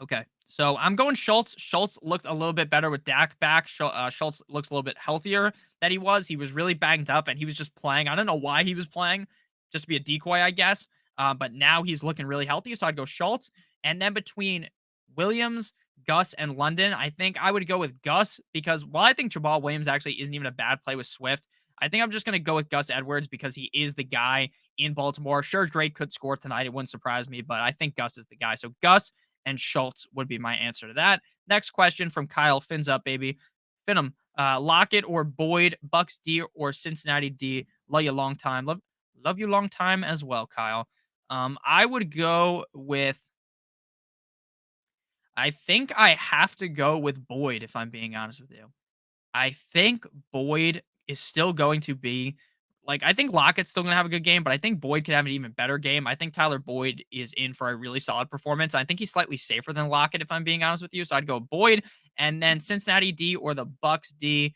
Okay. So I'm going Schultz. Schultz looked a little bit better with Dak back. Schultz looks a little bit healthier than he was. He was really banged up and he was just playing. I don't know why he was playing, just to be a decoy, I guess. But now he's looking really healthy. So I'd go Schultz. And then between Williams, Gus, and London, I think I would go with Gus because while I think Jamal Williams actually isn't even a bad play with Swift, I think I'm just going to go with Gus Edwards because he is the guy in Baltimore. Sure, Drake could score tonight. It wouldn't surprise me, but I think Gus is the guy. So Gus and Schultz would be my answer to that. Next question from Kyle. Fins up, baby. Finham, Lockett or Boyd, Bucks D or Cincinnati D. Love you long time. Love you long time as well, Kyle. I would go with. I think I have to go with Boyd if I'm being honest with you. I think Boyd is still going to be like I think Lockett's still gonna have a good game, but I think Boyd could have an even better game. I think Tyler Boyd is in for a really solid performance. I think he's slightly safer than Lockett, if I'm being honest with you. So I'd go Boyd and then Cincinnati D or the Bucks D.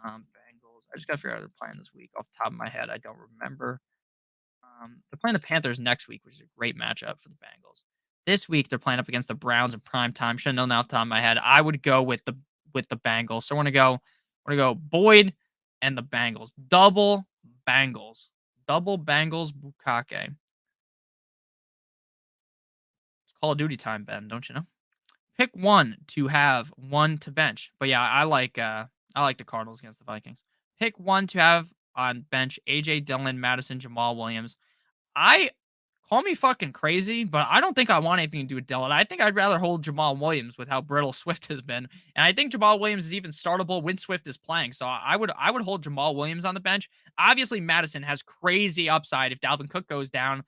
Bengals. I just gotta figure out how they're playing this week off the top of my head. I don't remember. They're playing the Panthers next week, which is a great matchup for the Bengals. This week they're playing up against the Browns in prime time. Should have known that off the top of my head. I would go with the Bengals. So we're gonna go Boyd and the Bengals. Double Bengals. Double Bengals Bukake. It's Call of Duty time, Ben, don't you know? Pick one to have, one to bench. But yeah, I like the Cardinals against the Vikings. Pick one to have on bench AJ Dillon, Madison, Jamal Williams. I call me fucking crazy, but I don't think I want anything to do with Dillon. I think I'd rather hold Jamal Williams with how brittle Swift has been. And I think Jamal Williams is even startable when Swift is playing. So I would hold Jamal Williams on the bench. Obviously, Madison has crazy upside if Dalvin Cook goes down.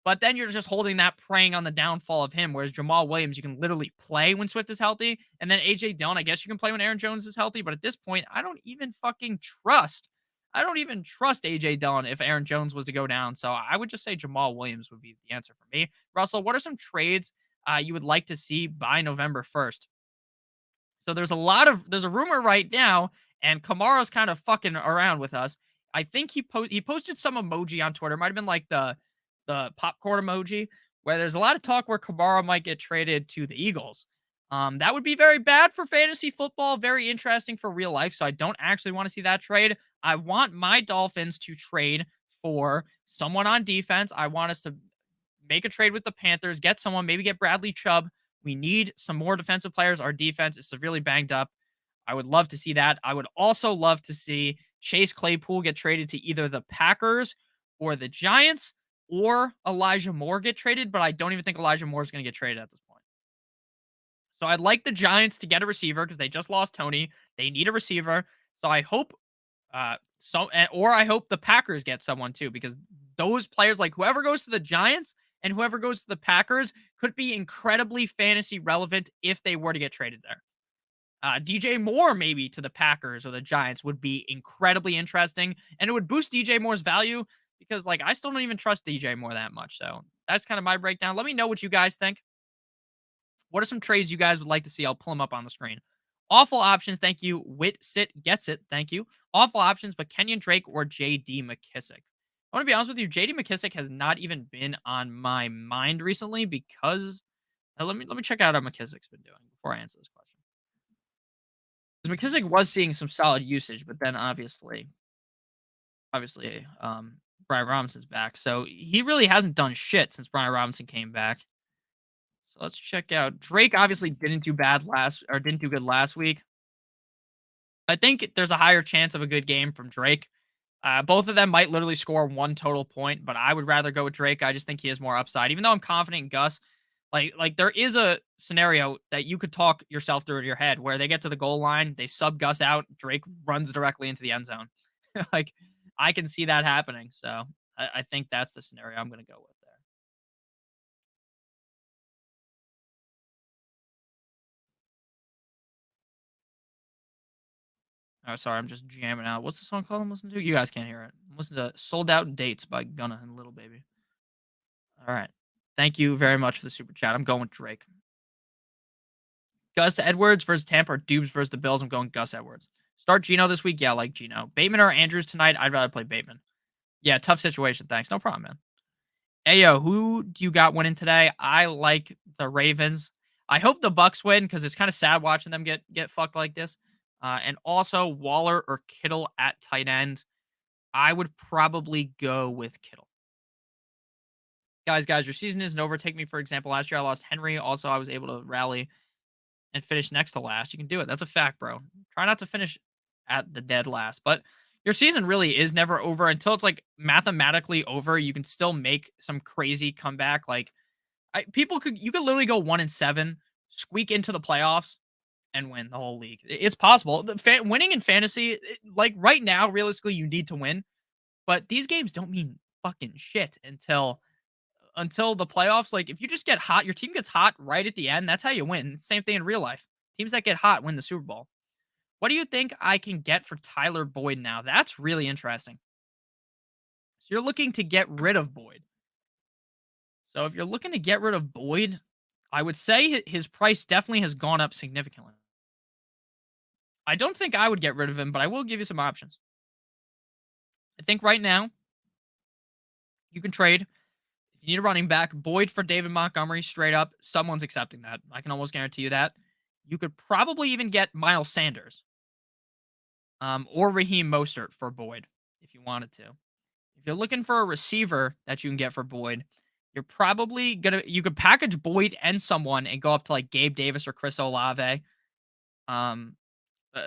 But then you're just holding that, preying on the downfall of him. Whereas Jamal Williams, you can literally play when Swift is healthy. And then AJ Dillon, I guess you can play when Aaron Jones is healthy. But at this point, I don't even fucking trust. I don't even trust AJ Dillon if Aaron Jones was to go down. So I would just say Jamal Williams would be the answer for me. Russell, what are some trades you would like to see by November 1st? So there's a rumor right now, and Kamara's kind of fucking around with us. I think he posted some emoji on Twitter. It might have been like the popcorn emoji, where there's a lot of talk where Kamara might get traded to the Eagles. That would be very bad for fantasy football, very interesting for real life. So I don't actually want to see that trade. I want my Dolphins to trade for someone on defense. I want us to make a trade with the Panthers, get someone, maybe get Bradley Chubb. We need some more defensive players. Our defense is severely banged up. I would love to see that. I would also love to see Chase Claypool get traded to either the Packers or the Giants, or Elijah Moore get traded, but I don't even think Elijah Moore is going to get traded at this point. So I'd like the Giants to get a receiver because they just lost Tony. They need a receiver. So I hope or I hope the Packers get someone too, because those players, like whoever goes to the Giants and whoever goes to the Packers, could be incredibly fantasy relevant if they were to get traded there. DJ Moore maybe to the Packers or the Giants would be incredibly interesting, and it would boost DJ Moore's value because like I still don't even trust DJ Moore that much. So that's kind of my breakdown. Let me know what you guys think. What are some trades you guys would like to see? I'll pull them up on the screen. Awful options, thank you. Wit Sit gets it, thank you. Awful options, but Kenyon Drake or JD McKissick. I want to be honest with you, JD McKissick has not even been on my mind recently because let me check out how McKissick's been doing before I answer this question. McKissick was seeing some solid usage, but then obviously, Brian Robinson's back. So he really hasn't done shit since Brian Robinson came back. So let's check out Drake. Obviously, didn't do good last week. I think there's a higher chance of a good game from Drake. Both of them might literally score one total point, but I would rather go with Drake. I just think he has more upside. Even though I'm confident in Gus, like there is a scenario that you could talk yourself through in your head where they get to the goal line, they sub Gus out, Drake runs directly into the end zone. Like I can see that happening. So I think that's the scenario I'm going to go with there. Oh, sorry, I'm just jamming out. What's the song called I'm listening to? You guys can't hear it. I'm listening to Sold Out Dates by Gunna and Little Baby. All right. Thank you very much for the super chat. I'm going with Drake. Gus Edwards versus Tampa or Dubes versus the Bills. I'm going Gus Edwards. Start Gino this week. Yeah, I like Gino. Bateman or Andrews tonight. I'd rather play Bateman. Yeah, tough situation. Thanks. No problem, man. Ayo, who do you got winning today? I like the Ravens. I hope the Bucks win because it's kind of sad watching them get fucked like this. And also Waller or Kittle at tight end. I would probably go with Kittle. Guys, your season isn't over. Take me for example. Last year I lost Henry. Also, I was able to rally and finish next to last. You can do it. That's a fact, bro. Try not to finish at the dead last. But your season really is never over until it's like mathematically over. You can still make some crazy comeback. Like you could literally go 1-7, squeak into the playoffs, and win the whole league. It's possible. Winning in fantasy, like right now, realistically, you need to win. But these games don't mean fucking shit until the playoffs. Like if you just get hot, your team gets hot right at the end. That's how you win. Same thing in real life. Teams that get hot win the Super Bowl. What do you think I can get for Tyler Boyd now? That's really interesting. So you're looking to get rid of Boyd. So if you're looking to get rid of Boyd, I would say his price definitely has gone up significantly. I don't think I would get rid of him, but I will give you some options. I think right now you can trade if you need a running back, Boyd for David Montgomery straight up. Someone's accepting that. I can almost guarantee you that. You could probably even get Miles Sanders or Raheem Mostert for Boyd if you wanted to. If you're looking for a receiver that you can get for Boyd, you're probably you could package Boyd and someone and go up to like Gabe Davis or Chris Olave. Um,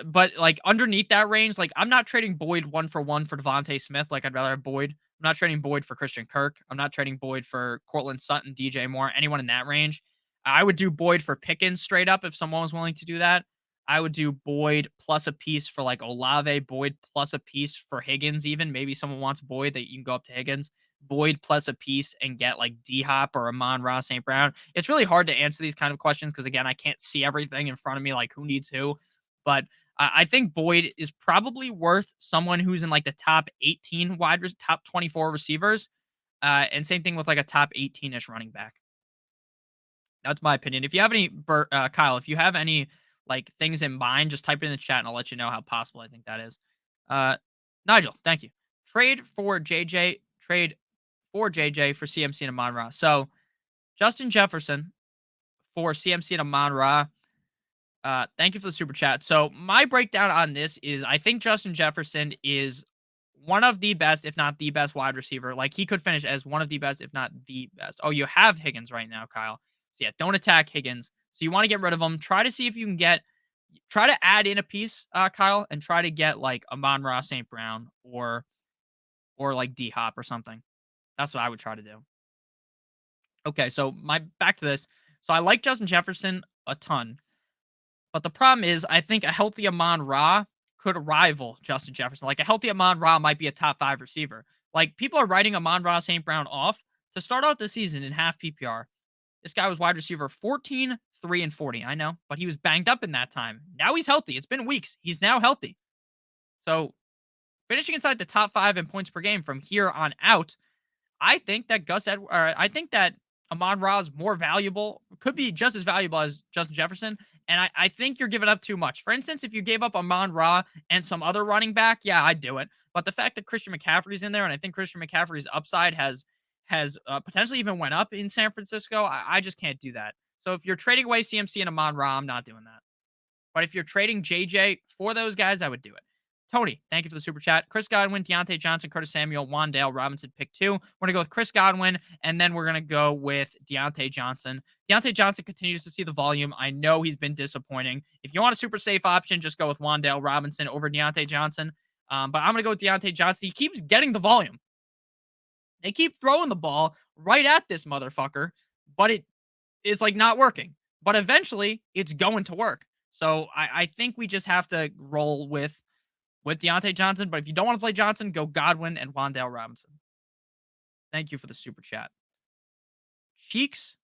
but like underneath that range, like I'm not trading Boyd 1-for-1 for Devontae Smith. Like I'd rather have Boyd. I'm not trading Boyd for Christian Kirk. I'm not trading Boyd for Cortland Sutton, DJ Moore, anyone in that range. I would do Boyd for Pickens straight up if someone was willing to do that. I would do Boyd plus a piece for like Olave, Boyd plus a piece for Higgins, even. Maybe someone wants Boyd that you can go up to Higgins. Boyd plus a piece and get like D Hop or Amon-Ra St. Brown. It's really hard to answer these kind of questions because, again, I can't see everything in front of me, like who needs who. But I think Boyd is probably worth someone who's in like the top 18 top 24 receivers. And same thing with like a top 18-ish running back. That's my opinion. If you have any, Kyle, if you have any like things in mind, just type it in the chat and I'll let you know how possible I think that is. Nigel, thank you. Trade for JJ for CMC and Amon-Ra. So Justin Jefferson for CMC and Amon-Ra. Thank you for the super chat. So my breakdown on this is I think Justin Jefferson is one of the best, if not the best wide receiver. Like he could finish as one of the best, if not the best. Oh, you have Higgins right now, Kyle. So yeah, don't attack Higgins. So you want to get rid of him. Try to see if you can try to add in a piece, Kyle, and try to get like Amon-Ra St. Brown or like D Hop or something. That's what I would try to do. Okay, so back to this. So I like Justin Jefferson a ton. But the problem is, I think a healthy Amon-Ra could rival Justin Jefferson. Like a healthy Amon-Ra might be a top 5 receiver. Like people are writing Amon-Ra St. Brown off to start out the season in half PPR. This guy was wide receiver 14, 3, and 40. I know, but he was banged up in that time. Now he's healthy. It's been weeks. He's now healthy. So finishing inside the top 5 in points per game from here on out, I think that I think that Amon-Ra is more valuable, could be just as valuable as Justin Jefferson. And I think you're giving up too much. For instance, if you gave up Amon-Ra and some other running back, yeah, I'd do it. But the fact that Christian McCaffrey's in there, and I think Christian McCaffrey's upside has potentially even went up in San Francisco, I just can't do that. So if you're trading away CMC and Amon-Ra, I'm not doing that. But if you're trading JJ for those guys, I would do it. Tony, thank you for the super chat. Chris Godwin, Deontay Johnson, Curtis Samuel, Wandale Robinson, pick 2. We're going to go with Chris Godwin, and then we're going to go with Deontay Johnson. Deontay Johnson continues to see the volume. I know he's been disappointing. If you want a super safe option, just go with Wandale Robinson over Deontay Johnson. But I'm going to go with Deontay Johnson. He keeps getting the volume. They keep throwing the ball right at this motherfucker, but it's like not working. But eventually, it's going to work. So I think we just have to roll with Deontay Johnson. But if you don't want to play Johnson, go Godwin and Wandale Robinson. Thank you for the super chat. Cheeks.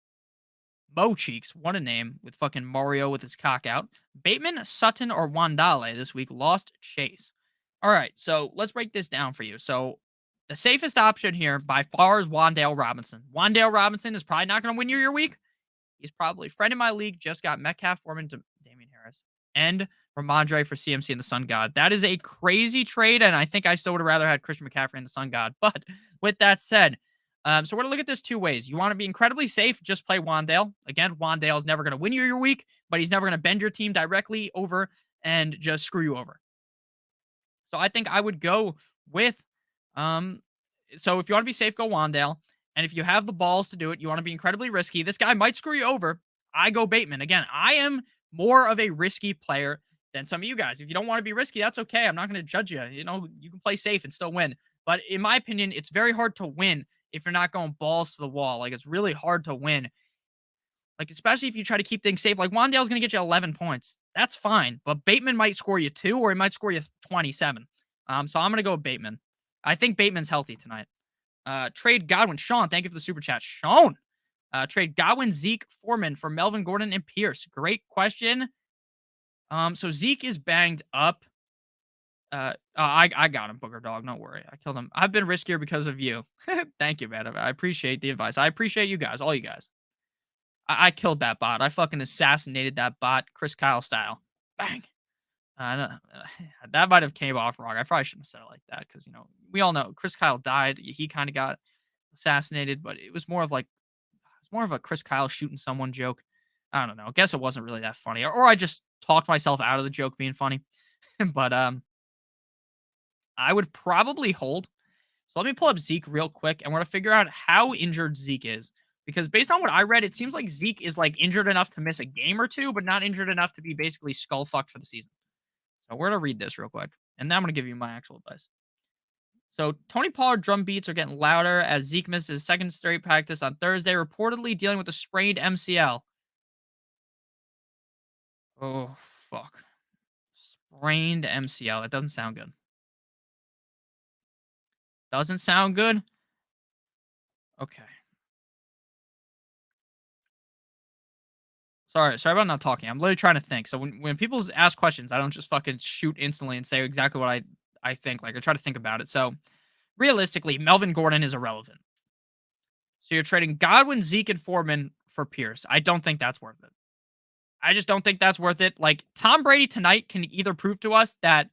Mo Cheeks, what a name, with fucking Mario with his cock out. Bateman, Sutton, or Wandale this week lost Chase. All right, so let's break this down for you. So the safest option here by far is Wandale Robinson. Wandale Robinson is probably not going to win you your week. He's probably friend in my league, just got Metcalf, Foreman to Damian Harris, and Ramondre for CMC and the Sun God. That is a crazy trade, and I think I still would have rather had Christian McCaffrey and the Sun God. But with that said, so we're going to look at this 2 ways. You want to be incredibly safe, just play Wandale. Again, Wandale is never going to win you your week, but he's never going to bend your team directly over and just screw you over. So I think I would go with, so if you want to be safe, go Wandale. And if you have the balls to do it, you want to be incredibly risky. This guy might screw you over. I go Bateman. Again, I am more of a risky player than some of you guys. If you don't want to be risky, that's okay. I'm not going to judge you. You know, you can play safe and still win. But in my opinion, it's very hard to win if you're not going balls to the wall. Like, it's really hard to win. Like, especially if you try to keep things safe. Like, Wandale's going to get you 11 points. That's fine. But Bateman might score you 2, or he might score you 27. So I'm going to go with Bateman. I think Bateman's healthy tonight. Trade Godwin. Sean, thank you for the super chat. Sean. Trade Godwin, Zeke, Foreman for Melvin Gordon and Pierce. Great question. So Zeke is banged up. I got him, Booger Dog. Don't worry. I killed him. I've been riskier because of you. Thank you, man. I appreciate the advice. I appreciate you guys, all you guys. I killed that bot. I fucking assassinated that bot, Chris Kyle style. Bang. No, that might have came off wrong. I probably shouldn't have said it like that because we all know Chris Kyle died. He kind of got assassinated, but it was more of like it's more of a Chris Kyle shooting someone joke. I don't know. I guess it wasn't really that funny, or I just talked myself out of the joke being funny. But I would probably hold. So let me pull up Zeke real quick, and we're gonna figure out how injured Zeke is. Because based on what I read, it seems like Zeke is like injured enough to miss a game or two, but not injured enough to be basically skull fucked for the season. So we're gonna read this real quick, and then I'm gonna give you my actual advice. So Tony Pollard drum beats are getting louder as Zeke misses his second straight practice on Thursday, reportedly dealing with a sprained MCL. Oh fuck. Sprained MCL. That doesn't sound good. Doesn't sound good? Okay. Sorry about not talking. I'm literally trying to think. So when people ask questions, I don't just fucking shoot instantly and say exactly what I think. Like I try to think about it. So realistically, Melvin Gordon is irrelevant. So you're trading Godwin, Zeke, and Foreman for Pierce. I don't think that's worth it. I just don't think that's worth it. Like Tom Brady tonight can either prove to us that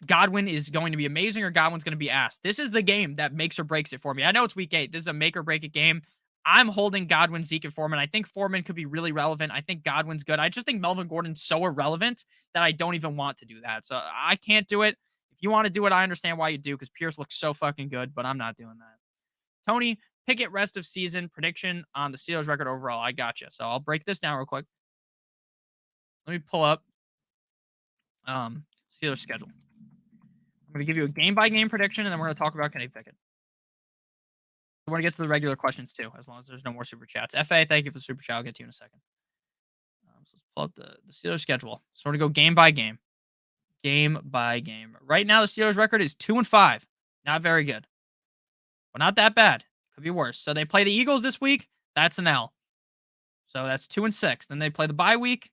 Godwin is going to be amazing or Godwin's going to be ass. This is the game that makes or breaks it for me. I know it's week 8. This is a make or break it game. I'm holding Godwin, Zeke, and Foreman. I think Foreman could be really relevant. I think Godwin's good. I just think Melvin Gordon's so irrelevant that I don't even want to do that. So I can't do it. If you want to do it, I understand why you do because Pierce looks so fucking good, but I'm not doing that. Tony, Pickett rest of season prediction on the Steelers record overall. I got you. So I'll break this down real quick. Let me pull up Steelers schedule. I'm going to give you a game by game prediction, and then we're going to talk about Kenny Pickett. We're going to get to the regular questions too, as long as there's no more super chats. FA, thank you for the super chat. I'll get to you in a second. So let's pull up the Steelers schedule. So we're going to go game by game. Game by game. Right now, the Steelers record is 2-5. Not very good, but not that bad. Could be worse. So they play the Eagles this week. That's an L. So that's 2-6. Then they play the bye week.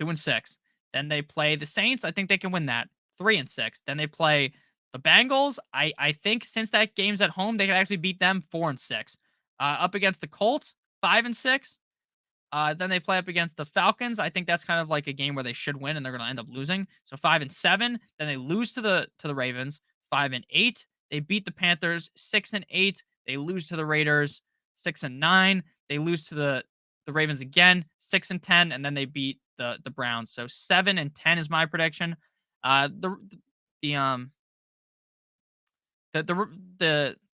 2-6. Then they play the Saints. I think they can win that. 3-6. Then they play the Bengals. I think since that game's at home, they can actually beat them 4-6. Up against the Colts, 5-6. Then they play up against the Falcons. I think that's kind of like a game where they should win and they're going to end up losing. So 5-7. Then they lose to the Ravens. 5-8. They beat the Panthers. 6-8. They lose to the Raiders. 6-9. They lose to the Ravens again. 6-10, and then they beat the Browns. So 7-10 is my prediction. The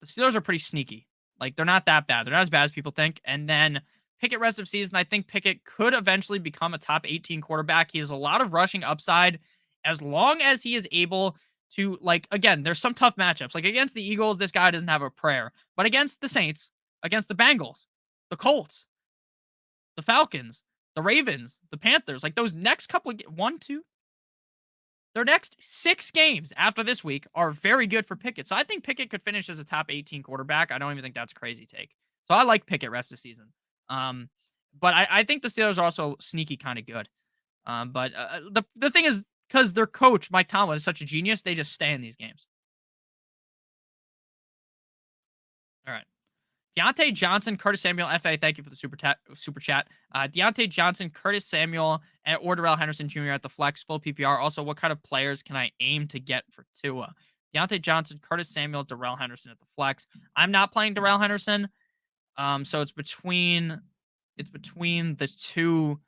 Steelers are pretty sneaky. Like they're not that bad. They're not as bad as people think. And then Pickett rest of season, I think Pickett could eventually become a top 18 quarterback. He has a lot of rushing upside as long as he is able to, like, again, there's some tough matchups. Like against the Eagles, this guy doesn't have a prayer. But against the Saints, against the Bengals, the Colts, the Falcons, the Ravens, the Panthers, like those next couple of their next 6 games after this week are very good for Pickett. So I think Pickett could finish as a top 18 quarterback. I don't even think that's a crazy take. So I like Pickett rest of season. But I think the Steelers are also sneaky kind of good. But the thing is, because their coach, Mike Tomlin, is such a genius, they just stay in these games. All right. Deontay Johnson, Curtis Samuel, FA, thank you for the super chat. Deontay Johnson, Curtis Samuel, or Darrell Henderson Jr. at the flex, full PPR. Also, what kind of players can I aim to get for Tua? Deontay Johnson, Curtis Samuel, Darrell Henderson at the flex. I'm not playing Darrell Henderson. So it's between the two.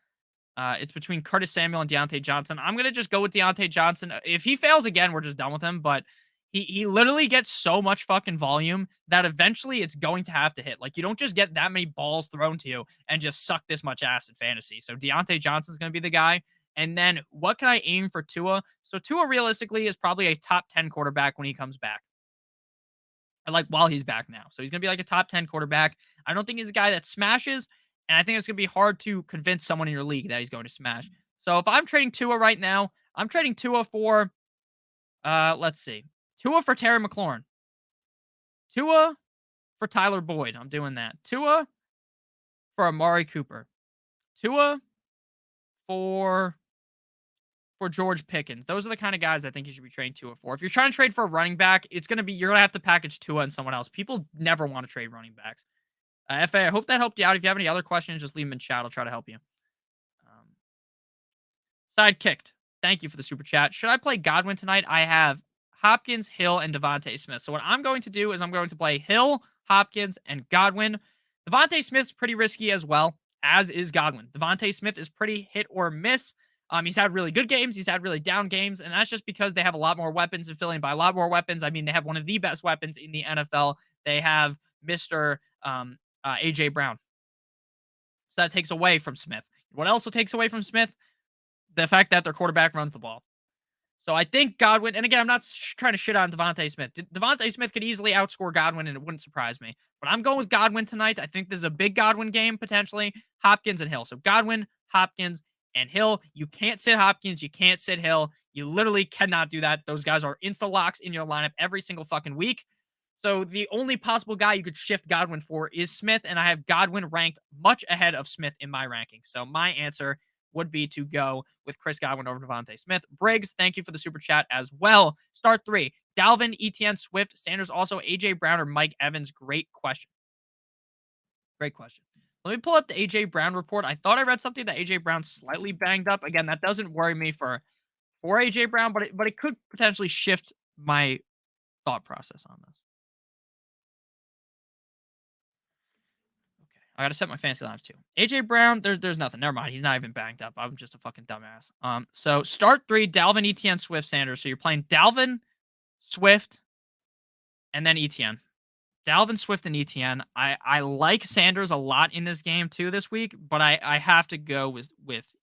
It's between Curtis Samuel and Deontay Johnson. I'm gonna just go with Deontay Johnson. If he fails again, we're just done with him. But he literally gets so much fucking volume that eventually it's going to have to hit. Like you don't just get that many balls thrown to you and just suck this much ass in fantasy. So Deontay Johnson's gonna be the guy. And then what can I aim for Tua? So Tua realistically is probably a top 10 quarterback when he comes back. Or like while he's back now. So he's gonna be like a top 10 quarterback. I don't think he's a guy that smashes. And I think it's going to be hard to convince someone in your league that he's going to smash. So if I'm trading Tua right now, I'm trading Tua for, let's see, Tua for Terry McLaurin. Tua for Tyler Boyd. I'm doing that. Tua for Amari Cooper. Tua for for George Pickens. Those are the kind of guys I think you should be trading Tua for. If you're trying to trade for a running back, you're gonna have to package Tua and someone else. People never want to trade running backs. FA, I hope that helped you out. If you have any other questions, just leave them in chat. I'll try to help you. Um, Sidekicked. Thank you for the super chat. Should I play Godwin tonight? I have Hopkins, Hill, and Devontae Smith. So what I'm going to do is I'm going to play Hill, Hopkins, and Godwin. Devontae Smith's pretty risky as well, as is Godwin. Devontae Smith is pretty hit or miss. He's had really good games. He's had really down games. And that's just because they have a lot more weapons and filling by a lot more weapons. I mean, they have one of the best weapons in the NFL. They have Mr. A.J. Brown. So that takes away from Smith. What else takes away from Smith? The fact that their quarterback runs the ball. So I think Godwin, and again, I'm not trying to shit on Devontae Smith. Devontae Smith could easily outscore Godwin, and it wouldn't surprise me. But I'm going with Godwin tonight. I think this is a big Godwin game, potentially. Hopkins and Hill. So Godwin, Hopkins, and Hill. You can't sit Hopkins. You can't sit Hill. You literally cannot do that. Those guys are insta-locks in your lineup every single fucking week. So the only possible guy you could shift Godwin for is Smith, and I have Godwin ranked much ahead of Smith in my rankings. So my answer would be to go with Chris Godwin over Devontae Smith. Briggs, thank you for the super chat as well. Start 3. Dalvin, Etienne, Swift, Sanders, also A.J. Brown or Mike Evans. Great question. Great question. Let me pull up the A.J. Brown report. I thought I read something that A.J. Brown's slightly banged up. Again, that doesn't worry me for A.J. Brown, but it could potentially shift my thought process on this. I gotta set my fantasy lineups too. AJ Brown, there's nothing. Never mind. He's not even banged up. I'm just a fucking dumbass. So start 3, Dalvin, Etienne, Swift, Sanders. So you're playing Dalvin, Swift, and then Etienne. Dalvin, Swift, and Etienne. I like Sanders a lot in this game too this week, but I have to go with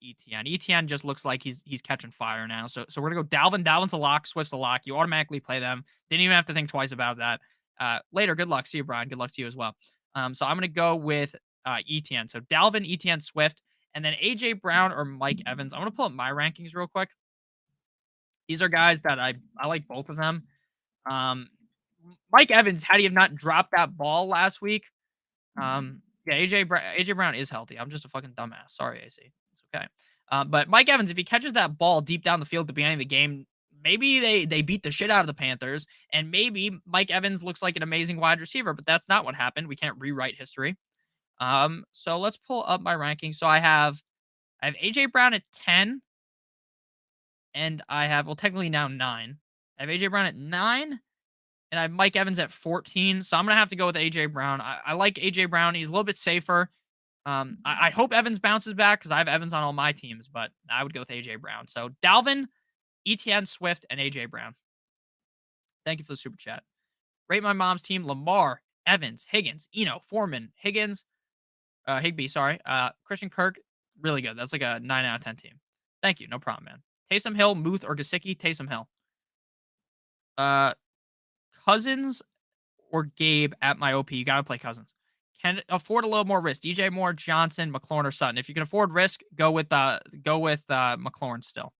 Etienne. Etienne just looks like he's catching fire now. So we're gonna go Dalvin. Dalvin's a lock. Swift's a lock. You automatically play them. Didn't even have to think twice about that. Later, good luck. See you, Brian. Good luck to you as well. So I'm gonna go with Etienne. So Dalvin, Etienne, Swift, and then AJ Brown or Mike Evans. I'm gonna pull up my rankings real quick. These are guys that I like both of them. Mike Evans, had he have not dropped that ball last week, yeah, AJ Brown is healthy. I'm just a fucking dumbass. Sorry, AC. It's okay. But Mike Evans, if he catches that ball deep down the field at the beginning of the game, maybe they beat the shit out of the Panthers, and maybe Mike Evans looks like an amazing wide receiver, but that's not what happened. We can't rewrite history. So let's pull up my rankings. So I have AJ Brown at 10, and I have, well, technically now 9. I have AJ Brown at 9, and I have Mike Evans at 14. So I'm gonna have to go with AJ Brown. I like AJ Brown. He's a little bit safer. I hope Evans bounces back because I have Evans on all my teams, but I would go with AJ Brown. So Dalvin, Etienne, Swift, and AJ Brown. Thank you for the super chat. Rate my mom's team: Lamar, Evans, Higgins, Eno, Foreman, Higbee, sorry. Christian Kirk, really good. That's like a 9 out of 10 team. Thank you. No problem, man. Taysom Hill, Muth, or Gesicki? Taysom Hill. Cousins or Gabe at my OP? You got to play Cousins. Can afford a little more risk. DJ Moore, Johnson, McLaurin, or Sutton. If you can afford risk, go with McLaurin still.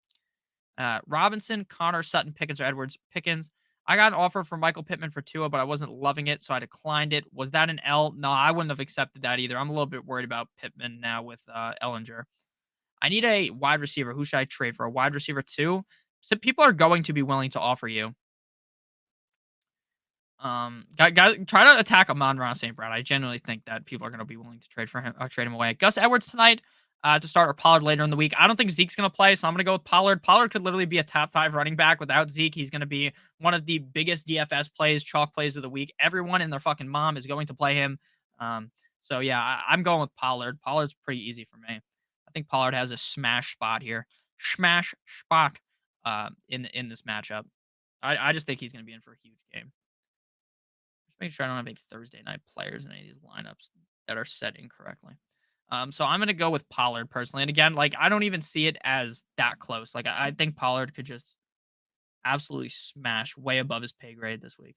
Robinson, Connor, Sutton, Pickens, or Edwards. Pickens. I got an offer from Michael Pittman for Tua, but I wasn't loving it, so I declined it. Was that an L? No, I wouldn't have accepted that either. I'm a little bit worried about Pittman now with Ellinger. I need a wide receiver. Who should I trade for? A wide receiver too? So people are going to be willing to offer you. Guys, try to attack Amon-Ra St. Brown. I genuinely think that people are going to be willing to trade for him, trade him away. Gus Edwards tonight to start, or Pollard later in the week. I don't think Zeke's going to play, so I'm going to go with Pollard. Pollard could literally be a top 5 running back without Zeke. He's going to be one of the biggest DFS plays, chalk plays of the week. Everyone and their fucking mom is going to play him. So yeah, I'm going with Pollard. Pollard's pretty easy for me. I think Pollard has a smash spot here. Smash spot in this matchup. I just think he's going to be in for a huge game. Make sure I don't have any Thursday night players in any of these lineups that are set incorrectly. So I'm going to go with Pollard personally. And again, like, I don't even see it as that close. Like, I think Pollard could just absolutely smash way above his pay grade this week.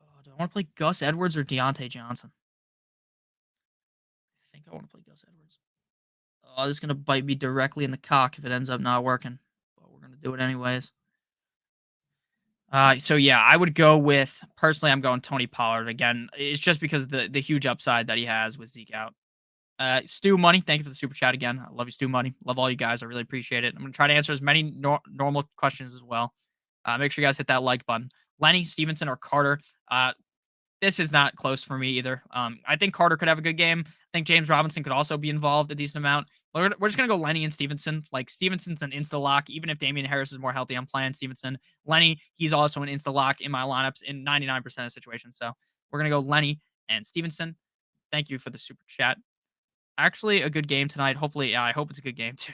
Oh, do I want to play Gus Edwards or Deontay Johnson? I think I want to play Gus Edwards. Oh, this is going to bite me directly in the cock if it ends up not working. But we're going to do it anyways. So yeah, I would go with, personally, I'm going Tony Pollard again. It's just because the huge upside that he has with Zeke out. Stu Money, thank you for the super chat again. I love you, Stu Money. Love all you guys. I really appreciate it. I'm going to try to answer as many normal questions as well. Make sure you guys hit that like button. Lenny, Stevenson, or Carter. This is not close for me either. I think Carter could have a good game. I think James Robinson could also be involved a decent amount. We're just going to go Lenny and Stevenson. Like, Stevenson's an insta lock. Even if Damian Harris is more healthy, I'm playing Stevenson. Lenny, he's also an insta lock in my lineups in 99% of situations. So we're going to go Lenny and Stevenson. Thank you for the super chat. Actually, a good game tonight. Hopefully, yeah, I hope it's a good game too.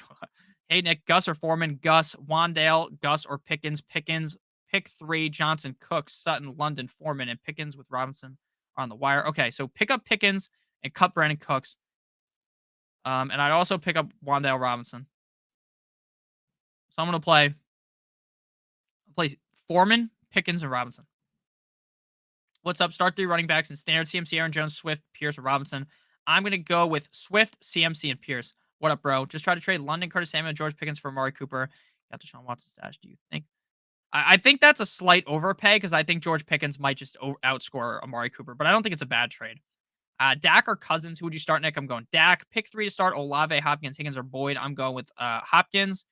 Hey, Nick, Gus or Foreman? Gus, Wandale, Gus or Pickens? Pickens. Pick 3, Johnson, Cooks, Sutton, London, Foreman, and Pickens with Robinson on the wire. Okay, so pick up Pickens and cut Brandon Cooks. And I'd also pick up Wandale Robinson. So I'm going to play Foreman, Pickens, and Robinson. What's up? Start 3 running backs in standard CMC, Aaron Jones, Swift, Pierce, or Robinson. I'm going to go with Swift, CMC, and Pierce. What up, bro? Just try to trade London, Curtis Samuel, and George Pickens for Amari Cooper. Got Deshaun Watson stash, do you think? I think that's a slight overpay because I think George Pickens might just outscore Amari Cooper, but I don't think it's a bad trade. Dak or Cousins? Who would you start, Nick? I'm going Dak. Pick 3 to start: Olave, Hopkins, Higgins, or Boyd. I'm going with Hopkins,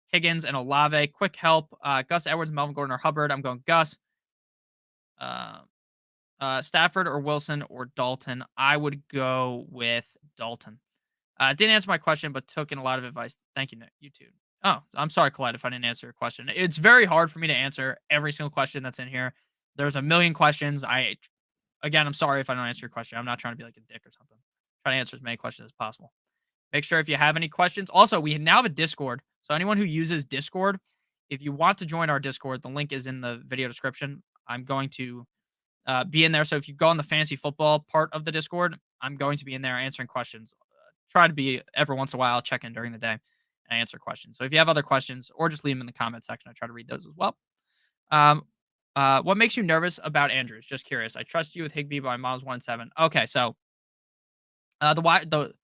Higgins, and Olave. Quick help: Gus Edwards, Melvin Gordon, or Hubbard. I'm going Gus. Stafford or Wilson or Dalton. I would go with Dalton. Didn't answer my question, but took in a lot of advice. Thank you, Nick. You too. Oh, I'm sorry, Colette, if I didn't answer your question. It's very hard for me to answer every single question that's in here. There's a million questions. Again, I'm sorry if I don't answer your question. I'm not trying to be like a dick or something. Try to answer as many questions as possible. Make sure if you have any questions. Also, we now have a Discord. So anyone who uses Discord, if you want to join our Discord, the link is in the video description. I'm going to be in there. So if you go on the fantasy football part of the Discord, I'm going to be in there answering questions. Try to be every once in a while, check in during the day and answer questions. So if you have other questions, or just leave them in the comment section, I try to read those as well. What makes you nervous about Andrews? Just curious. I trust you with Higby by Miles 1-7. Okay, so the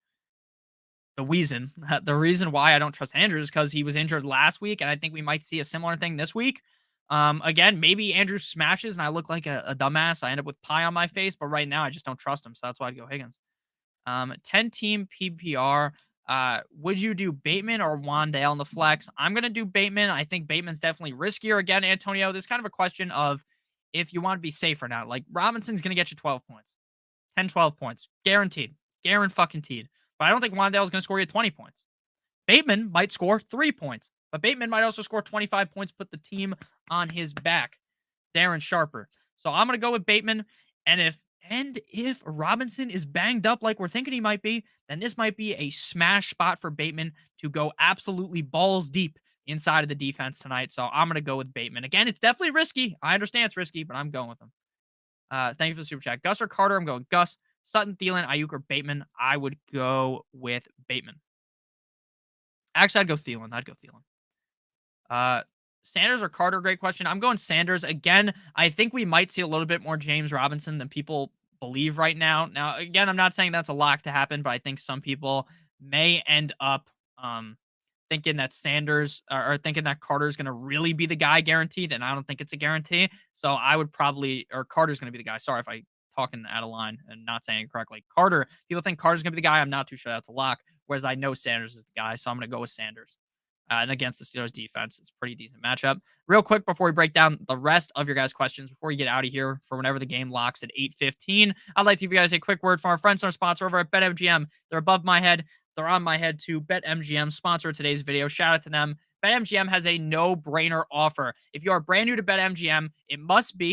reason the reason why I don't trust Andrews is because he was injured last week, and I think we might see a similar thing this week. Again, maybe Andrews smashes and I look like a dumbass. I end up with pie on my face, but right now I just don't trust him, so that's why I'd go Higgins. 10-team PPR. Would you do Bateman or Wandale in the flex? I'm going to do Bateman. I think Bateman's definitely riskier. Again, Antonio, this is kind of a question of if you want to be safe or not. Like, Robinson's going to get you 12 points. 10, 12 points. Guaranteed. Guaranteed. But I don't think Wandale's going to score you 20 points. Bateman might score 3 points. But Bateman might also score 25 points, put the team on his back. Darren Sharper. So I'm going to go with Bateman. And if Robinson is banged up like we're thinking he might be, then this might be a smash spot for Bateman to go absolutely balls deep inside of the defense tonight. So I'm going to go with Bateman. Again, it's definitely risky. I understand it's risky, but I'm going with him. Thank you for the super chat. Gus or Carter? I'm going Gus. Sutton, Thielen, Ayuk, or Bateman? I would go with Bateman. Actually, I'd go Thielen. Sanders or Carter? Great question. I'm going Sanders. Again, I think we might see a little bit more James Robinson than people believe right now. Now, again, I'm not saying that's a lock to happen, but I think some people may end up thinking that Sanders or thinking that Carter's going to really be the guy guaranteed, and I don't think it's a guarantee. So I would or Carter's going to be the guy. Sorry if I talking out of line and not saying it correctly. People think Carter's going to be the guy. I'm not too sure that's a lock, whereas I know Sanders is the guy, so I'm going to go with Sanders. And against the Steelers defense, it's a pretty decent matchup. Real quick before we break down the rest of your guys' questions, before you get out of here for whenever the game locks at 8:15, I'd like to give you guys a quick word from our friends and our sponsor over at BetMGM. They're above my head. They're on my head too. BetMGM, sponsor today's video. Shout out to them. BetMGM has a no-brainer offer. If you are brand new to BetMGM,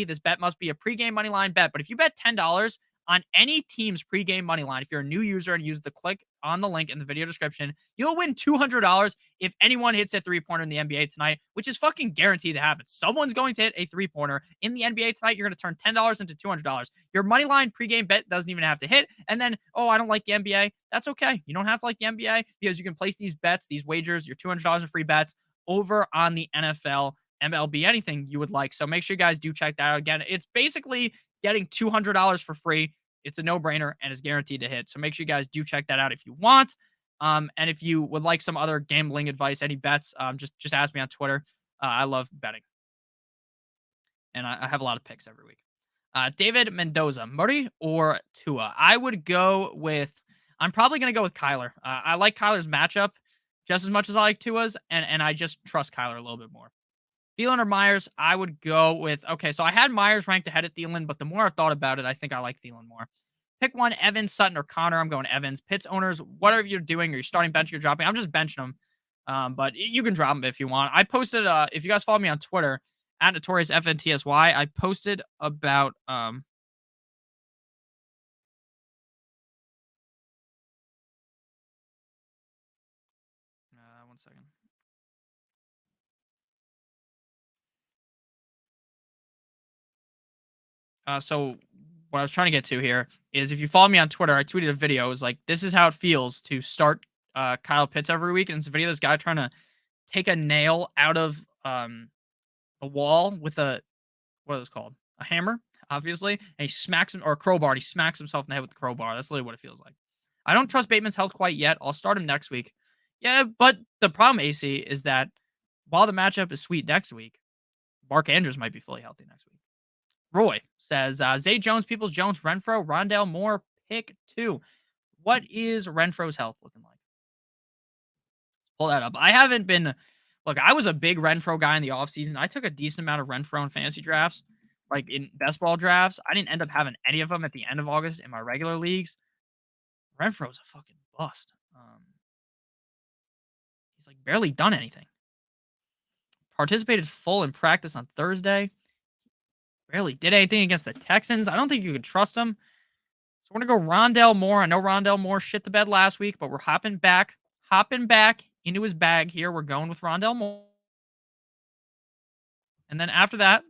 this bet must be a pregame moneyline bet. But if you bet $10 on any team's pregame money line, if you're a new user and use the click on the link in the video description, you'll win $200 if anyone hits a three-pointer in the NBA tonight, which is fucking guaranteed to happen. Someone's going to hit a three-pointer in the NBA tonight. You're going to turn $10 into $200. Your money line pregame bet doesn't even have to hit. And then, I don't like the NBA. That's okay. You don't have to like the NBA because you can place these bets, these wagers, your $200 in free bets over on the NFL, MLB, anything you would like. So make sure you guys do check that out. Again, it's basically getting $200 for free. It's a no-brainer and is guaranteed to hit. So make sure you guys do check that out if you want. And if you would like some other gambling advice, any bets, just ask me on Twitter. I love betting. And I have a lot of picks every week. David Mendoza, Murray or Tua? I would go with I'm probably gonna go with Kyler. I like Kyler's matchup just as much as I like Tua's, and I just trust Kyler a little bit more. Thielen or Myers, I would go with. Okay, so I had Myers ranked ahead of Thielen, but the more I've thought about it, I think I like Thielen more. Pick one: Evans, Sutton, or Connor. I'm going Evans. Pitts owners, whatever you're doing, or you're starting bench, you're dropping. I'm just benching them, but you can drop them if you want. I posted. If you guys follow me on Twitter at Notorious FNTSY, I posted about. 1 second. So what I was trying to get to here is if you follow me on Twitter, I tweeted a video. It was like, this is how it feels to start Kyle Pitts every week. And it's a video of this guy trying to take a nail out of a wall with what is it called? A hammer, obviously. And he smacks him, or a crowbar. And he smacks himself in the head with the crowbar. That's literally what it feels like. I don't trust Bateman's health quite yet. I'll start him next week. Yeah, but the problem, AC, is that while the matchup is sweet next week, Mark Andrews might be fully healthy next week. Roy says, Zay Jones, Peoples Jones, Renfro, Rondale Moore, pick two. What is Renfro's health looking like? Pull that up. I haven't been. Look, I was a big Renfro guy in the offseason. I took a decent amount of Renfro in fantasy drafts, like in best ball drafts. I didn't end up having any of them at the end of August in my regular leagues. Renfro's a fucking bust. He's like barely done anything. Participated full in practice on Thursday. Barely did anything against the Texans. I don't think you could trust him. So we're gonna go Rondale Moore. I know Rondale Moore shit the bed last week, but we're hopping back into his bag here. We're going with Rondale Moore. And then after that,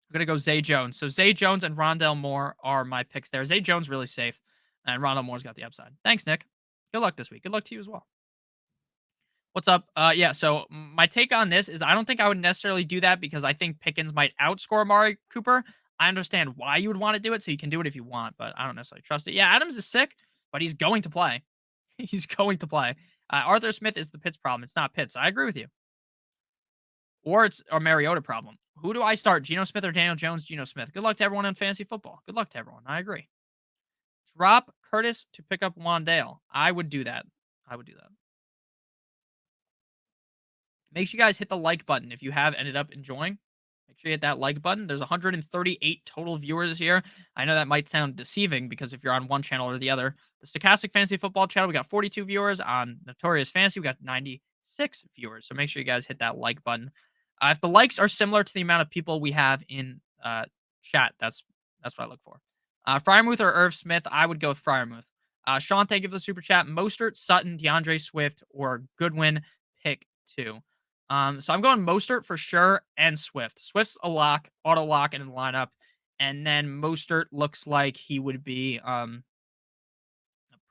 we're gonna go Zay Jones. So Zay Jones and Rondale Moore are my picks there. Zay Jones really safe, and Rondale Moore's got the upside. Thanks, Nick. Good luck this week. Good luck to you as well. What's up? Yeah, so my take on this is I don't think I would necessarily do that because I think Pickens might outscore Amari Cooper. I understand why you would want to do it, so you can do it if you want, but I don't necessarily trust it. Yeah, Adams is sick, but he's going to play. He's going to play. Arthur Smith is the Pitts problem. It's not Pitts. I agree with you. Or it's a Mariota problem. Who do I start? Geno Smith or Daniel Jones? Geno Smith. Good luck to everyone in fantasy football. Good luck to everyone. I agree. Drop Curtis to pick up Wandale. I would do that. I would do that. Make sure you guys hit the like button if you have ended up enjoying. Make sure you hit that like button. There's 138 total viewers here. I know that might sound deceiving because if you're on one channel or the other. The Stochastic Fantasy Football channel, we got 42 viewers. On Notorious Fantasy, we got 96 viewers. So make sure you guys hit that like button. If the likes are similar to the amount of people we have in chat, that's what I look for. Fryermuth or Irv Smith, I would go with Fryermuth. Sean, thank you for the super chat. Mostert, Sutton, DeAndre Swift, or Goodwin, pick two. So I'm going Mostert for sure and Swift. Swift's a lock, auto lock in the lineup. And then Mostert looks like he would be a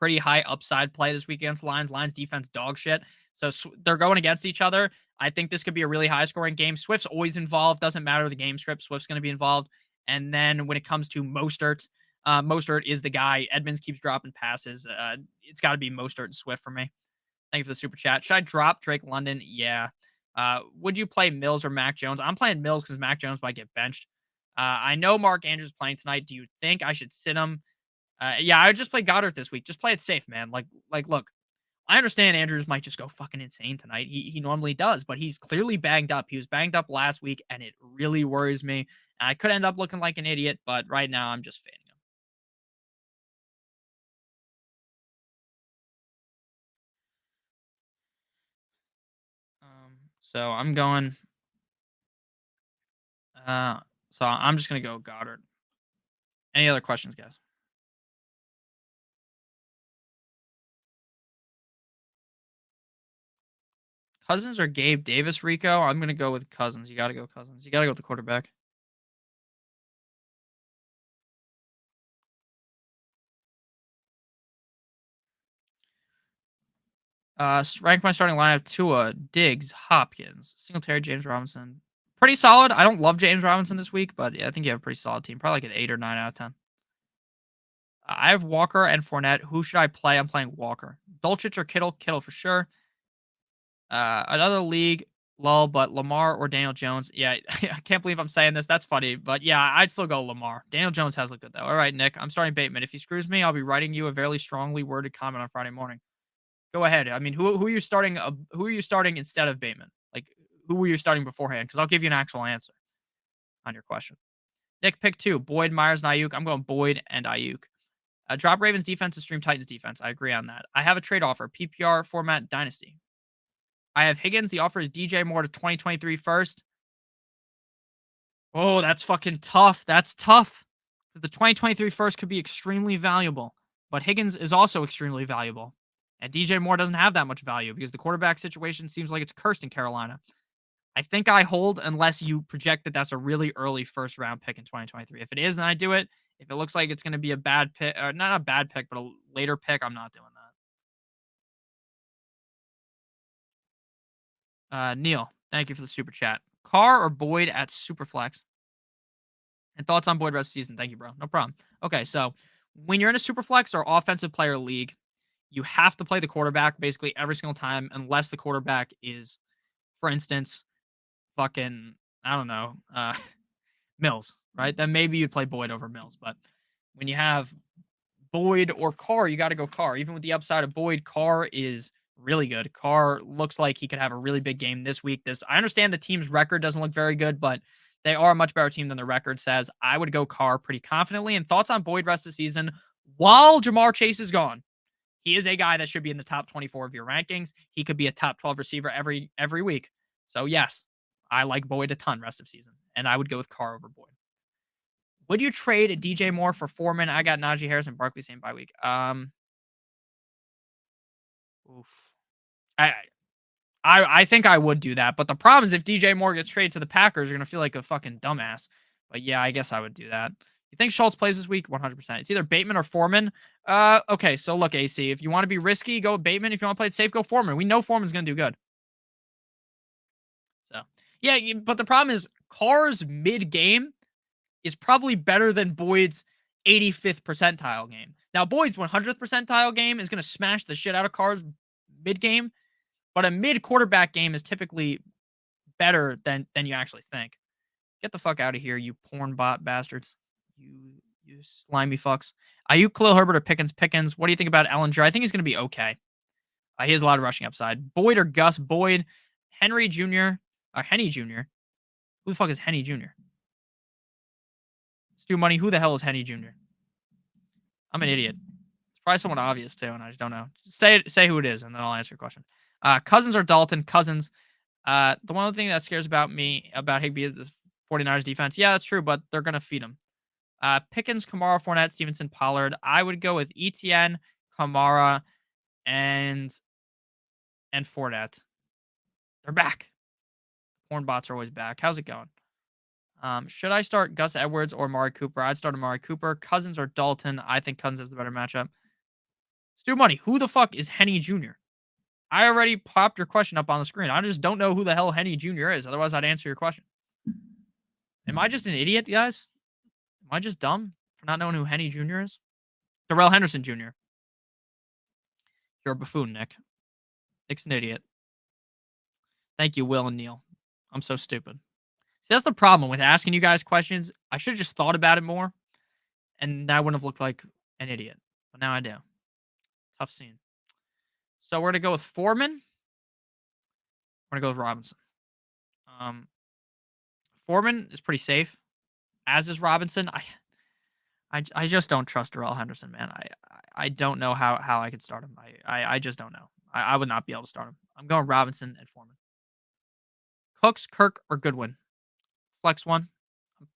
pretty high upside play this week against Lions. Lions defense dog shit. So they're going against each other. I think this could be a really high scoring game. Swift's always involved. Doesn't matter the game script. Swift's going to be involved. And then when it comes to Mostert, Mostert is the guy. Edmonds keeps dropping passes. It's got to be Mostert and Swift for me. Thank you for the super chat. Should I drop Drake London? Yeah. Would you play Mills or Mac Jones? I'm playing Mills because Mac Jones might get benched. I know Mark Andrews is playing tonight. Do you think I should sit him? Yeah, I would just play Goddard this week. Just play it safe, man. Look, I understand Andrews might just go fucking insane tonight. He normally does, but he's clearly banged up. He was banged up last week, and it really worries me. I could end up looking like an idiot, but right now I'm just fading him. So I'm going. So I'm just gonna go Goddard. Any other questions, guys? Cousins or Gabe Davis, Rico? I'm gonna go with Cousins. You gotta go Cousins. You gotta go with the quarterback. Rank my starting lineup: Tua, Diggs, Hopkins, Singletary, James Robinson. Pretty solid. I don't love James Robinson this week, but yeah, I think you have a pretty solid team. Probably like an 8 or 9 out of 10. I have Walker and Fournette. Who should I play? I'm playing Walker. Dolchich or Kittle? Kittle for sure. Another league. Lol, but Lamar or Daniel Jones. Yeah, I can't believe I'm saying this. That's funny. But yeah, I'd still go Lamar. Daniel Jones has looked good, though. All right, Nick, I'm starting Bateman. If he screws me, I'll be writing you a very strongly worded comment on Friday morning. Go ahead. I mean, who are you starting? Who are you starting instead of Bateman? Like, who were you starting beforehand? Because I'll give you an actual answer on your question. Nick, pick two: Boyd, Myers, and Ayuk. I'm going Boyd and Ayuk. Drop Ravens defense and stream Titans defense. I agree on that. I have a trade offer: PPR format dynasty. I have Higgins. The offer is DJ Moore to 2023 first. Oh, that's fucking tough. That's tough. The 2023 first could be extremely valuable, but Higgins is also extremely valuable. And DJ Moore doesn't have that much value because the quarterback situation seems like it's cursed in Carolina. I think I hold unless you project that that's a really early first round pick in 2023. If it is, then I do it. If it looks like it's going to be a bad pick, or not a bad pick, but a later pick, I'm not doing that. Neil, thank you for the super chat. Carr or Boyd at Superflex? And thoughts on Boyd rest of the season? Thank you, bro. No problem. Okay, so when you're in a Superflex or offensive player league, you have to play the quarterback basically every single time, unless the quarterback is, for instance, fucking, I don't know, Mills, right? Then maybe you'd play Boyd over Mills. But when you have Boyd or Carr, you got to go Carr. Even with the upside of Boyd, Carr is really good. Carr looks like he could have a really big game this week. I understand the team's record doesn't look very good, but they are a much better team than the record says. I would go Carr pretty confidently. And thoughts on Boyd rest of the season while Jamar Chase is gone? He is a guy that should be in the top 24 of your rankings. He could be a top 12 receiver every week. So yes, I like Boyd a ton rest of season, and I would go with Carr over Boyd. Would you trade a DJ Moore for Foreman? I got Najee Harris and Barkley same bye week. Oof. I I think I would do that, but the problem is if DJ Moore gets traded to the Packers, you're gonna feel like a fucking dumbass. But yeah, I guess I would do that. You think Schultz plays this week? 100%. It's either Bateman or Foreman. Okay, so look, AC, if you want to be risky, go with Bateman. If you want to play it safe, go Foreman. We know Foreman's gonna do good. So yeah, but the problem is Carr's mid game is probably better than Boyd's 85th percentile game. Now, Boyd's 100th percentile game is going to smash the shit out of Carr's mid game, but a mid quarterback game is typically better than you actually think. Get the fuck out of here, you porn bot bastards. You slimy fucks. Ayuk, Khalil Herbert, or Pickens? What do you think about Ellinger? I think he's going to be okay. He has a lot of rushing upside. Boyd or Gus? Boyd. Henry Jr. or Henny Jr. Who the fuck is Henny Jr.? Stu Money, who the hell is Henny Jr.? I'm an idiot. It's probably someone obvious too, and I just don't know. Just say who it is, and then I'll answer your question. Cousins or Dalton? Cousins. The one thing that scares me about Higbee is this 49ers defense. Yeah, that's true, but they're gonna feed him. Pickens, Kamara, Fournette, Stevenson, Pollard. I would go with ETN, Kamara, and Fournette. They're back. Porn bots are always back. How's it going? Should I start Gus Edwards or Amari Cooper? I'd start Amari Cooper. Cousins or Dalton? I think Cousins is the better matchup. Stu Money, who the fuck is Henny Jr.? I already popped your question up on the screen. I just don't know who the hell Henny Jr. is. Otherwise, I'd answer your question. Am I just an idiot, guys? Am I just dumb for not knowing who Henny Jr. is? Darrell Henderson Jr. You're a buffoon, Nick. Nick's an idiot. Thank you, Will and Neil. I'm so stupid. See, that's the problem with asking you guys questions. I should have just thought about it more, and I wouldn't have looked like an idiot. But now I do. Tough scene. So we're gonna go with Foreman. We're gonna go with Robinson. Foreman is pretty safe, as is Robinson. I just don't trust Darrell Henderson, man. I don't know how I could start him. I just don't know. I would not be able to start him. I'm going Robinson and Foreman. Cooks, Kirk, or Goodwin? Flex one.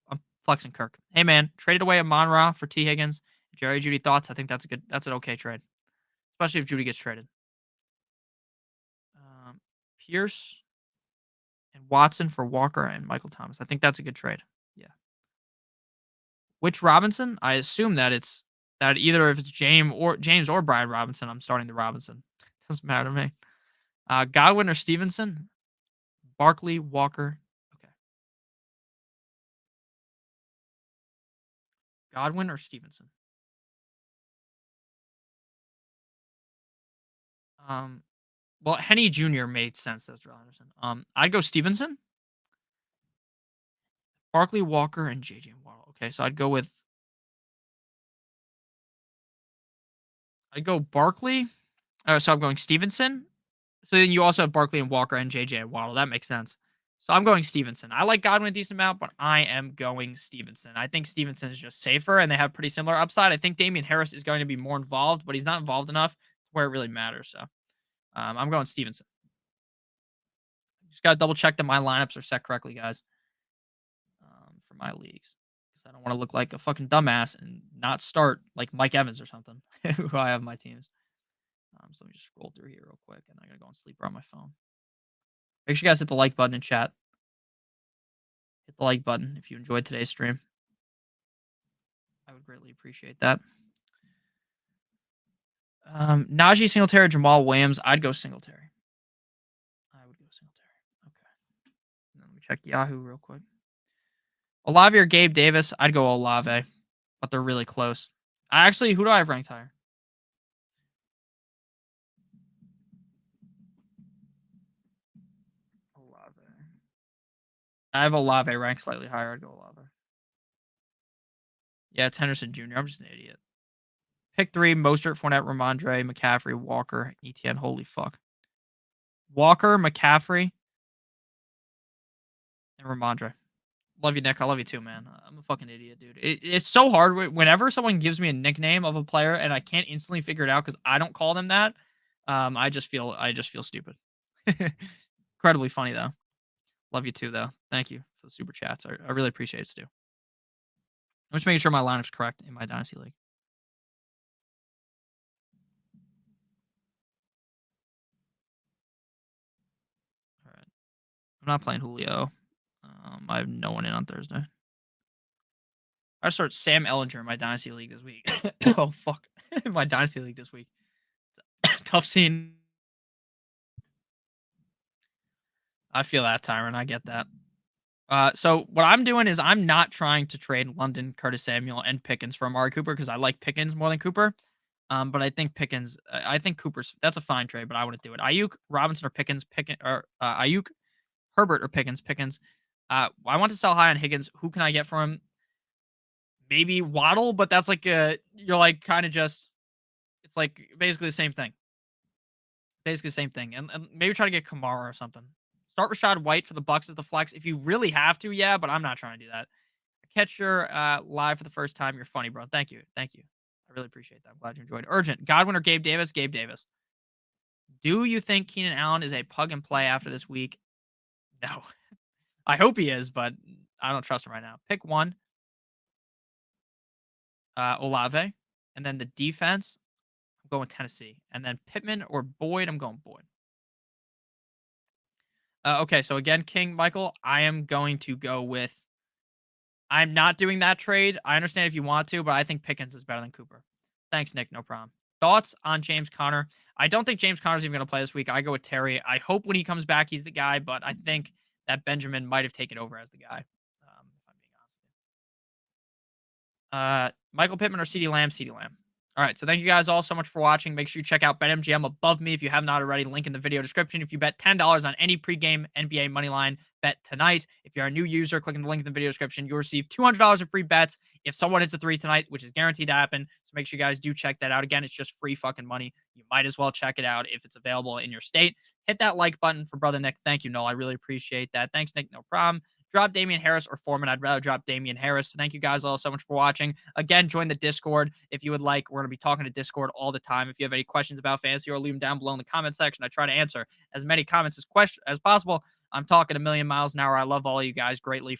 I'm flexing Kirk. Hey man, traded away Amon-Ra for T. Higgins. Jerry Judy thoughts? I think that's an okay trade, especially if Judy gets traded. Pierce and Watson for Walker and Michael Thomas. I think that's a good trade. Yeah. Which Robinson? I assume that it's that either if it's James or Brian Robinson, I'm starting the Robinson. Doesn't matter to me. Godwin or Stevenson? Barkley, Walker. Okay. Godwin or Stevenson? Well, Henny Jr. made sense. That's Darrell Henderson. I'd go Stevenson, Barkley, Walker, and JJ Waddle. Okay, so I'd go Barkley. So I'm going Stevenson. So then you also have Barkley and Walker and JJ Waddle. That makes sense. So I'm going Stevenson. I like Godwin a decent amount, but I am going Stevenson. I think Stevenson is just safer, and they have pretty similar upside. I think Damian Harris is going to be more involved, but he's not involved enough where it really matters. So I'm going Stevenson. Just got to double check that my lineups are set correctly, guys, for my leagues. Because I don't want to look like a fucking dumbass and not start like Mike Evans or something, who I have my teams. So let me just scroll through here real quick, and I'm going to go on sleeper on my phone. Make sure you guys hit the like button in chat. Hit the like button if you enjoyed today's stream. I would greatly appreciate that. Najee, Singletary, Jamal Williams. I'd go Singletary. I would go Singletary. Okay. Let me check Yahoo real quick. Olave or Gabe Davis. I'd go Olave, but they're really close. Actually, who do I have ranked higher? Olave. I have Olave ranked slightly higher. I'd go Olave. Yeah, it's Henderson Jr. I'm just an idiot. Pick 3, Mostert, Fournette, Ramondre, McCaffrey, Walker, ETN. Holy fuck. Walker, McCaffrey, and Ramondre. Love you, Nick. I love you too, man. I'm a fucking idiot, dude. It's so hard whenever someone gives me a nickname of a player and I can't instantly figure it out because I don't call them that. I just feel stupid. Incredibly funny though. Love you too, though. Thank you for the super chats. I really appreciate it, Stu. I'm just making sure my lineup's correct in my Dynasty League. All right. I'm not playing Julio. I have no one in on Thursday. I start Sam Ellinger in my Dynasty League this week. Oh, fuck. My Dynasty League this week. Tough scene. I feel that, Tyron. I get that. So what I'm doing is I'm not trying to trade London, Curtis Samuel, and Pickens for Amari Cooper because I like Pickens more than Cooper. But I think I think Cooper's that's a fine trade, but I wouldn't do it. Ayuk, Robinson, or Pickens, Ayuk, Herbert, or Pickens. I want to sell high on Higgins. Who can I get for him? Maybe Waddle, but that's like you're like kind of just it's like basically the same thing. Basically the same thing. And maybe try to get Kamara or something. Start Rashad White for the Bucks as the flex if you really have to, yeah, but I'm not trying to do that. Catch your live for the first time. You're funny, bro. Thank you. Thank you. I really appreciate that. I'm glad you enjoyed. Urgent. Godwin or Gabe Davis? Gabe Davis. Do you think Keenan Allen is a plug and play after this week? No. I hope he is, but I don't trust him right now. Pick one. Olave. And then the defense, I'm going Tennessee. And then Pittman or Boyd, I'm going Boyd. Okay, so again, King Michael, I am going to go with. I'm not doing that trade. I understand if you want to, but I think Pickens is better than Cooper. Thanks, Nick. No problem. Thoughts on James Conner? I don't think James Conner's even going to play this week. I go with Terry. I hope when he comes back, he's the guy, but I think that Benjamin might have taken over as the guy. If I'm being honest. Michael Pittman or CeeDee Lamb? CeeDee Lamb. All right, so thank you guys all so much for watching. Make sure you check out BetMGM above me if you have not already. Link in the video description. If you bet $10 on any pregame NBA moneyline bet tonight, if you're a new user, clicking the link in the video description, you'll receive $200 in free bets if someone hits a 3 tonight, which is guaranteed to happen. So make sure you guys do check that out. Again, it's just free fucking money. You might as well check it out if it's available in your state. Hit that like button for Brother Nick. Thank you, Noel. I really appreciate that. Thanks, Nick. No problem. Drop Damian Harris or Foreman. I'd rather drop Damian Harris. So thank you guys all so much for watching. Again, join the Discord if you would like. We're going to be talking to Discord all the time. If you have any questions about fantasy, or leave them down below in the comment section. I try to answer as many comments as possible. I'm talking a million miles an hour. I love all of you guys greatly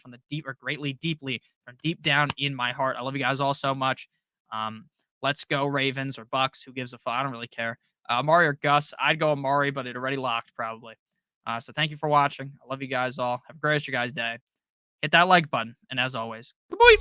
deeply from deep down in my heart. I love you guys all so much. Let's go Ravens or Bucks. Who gives a fuck? I don't really care. Amari or Gus? I'd go Amari, but it already locked probably. So thank you for watching. I love you guys all. Have a great rest of your guys' day. Hit that like button. And as always, goodbye.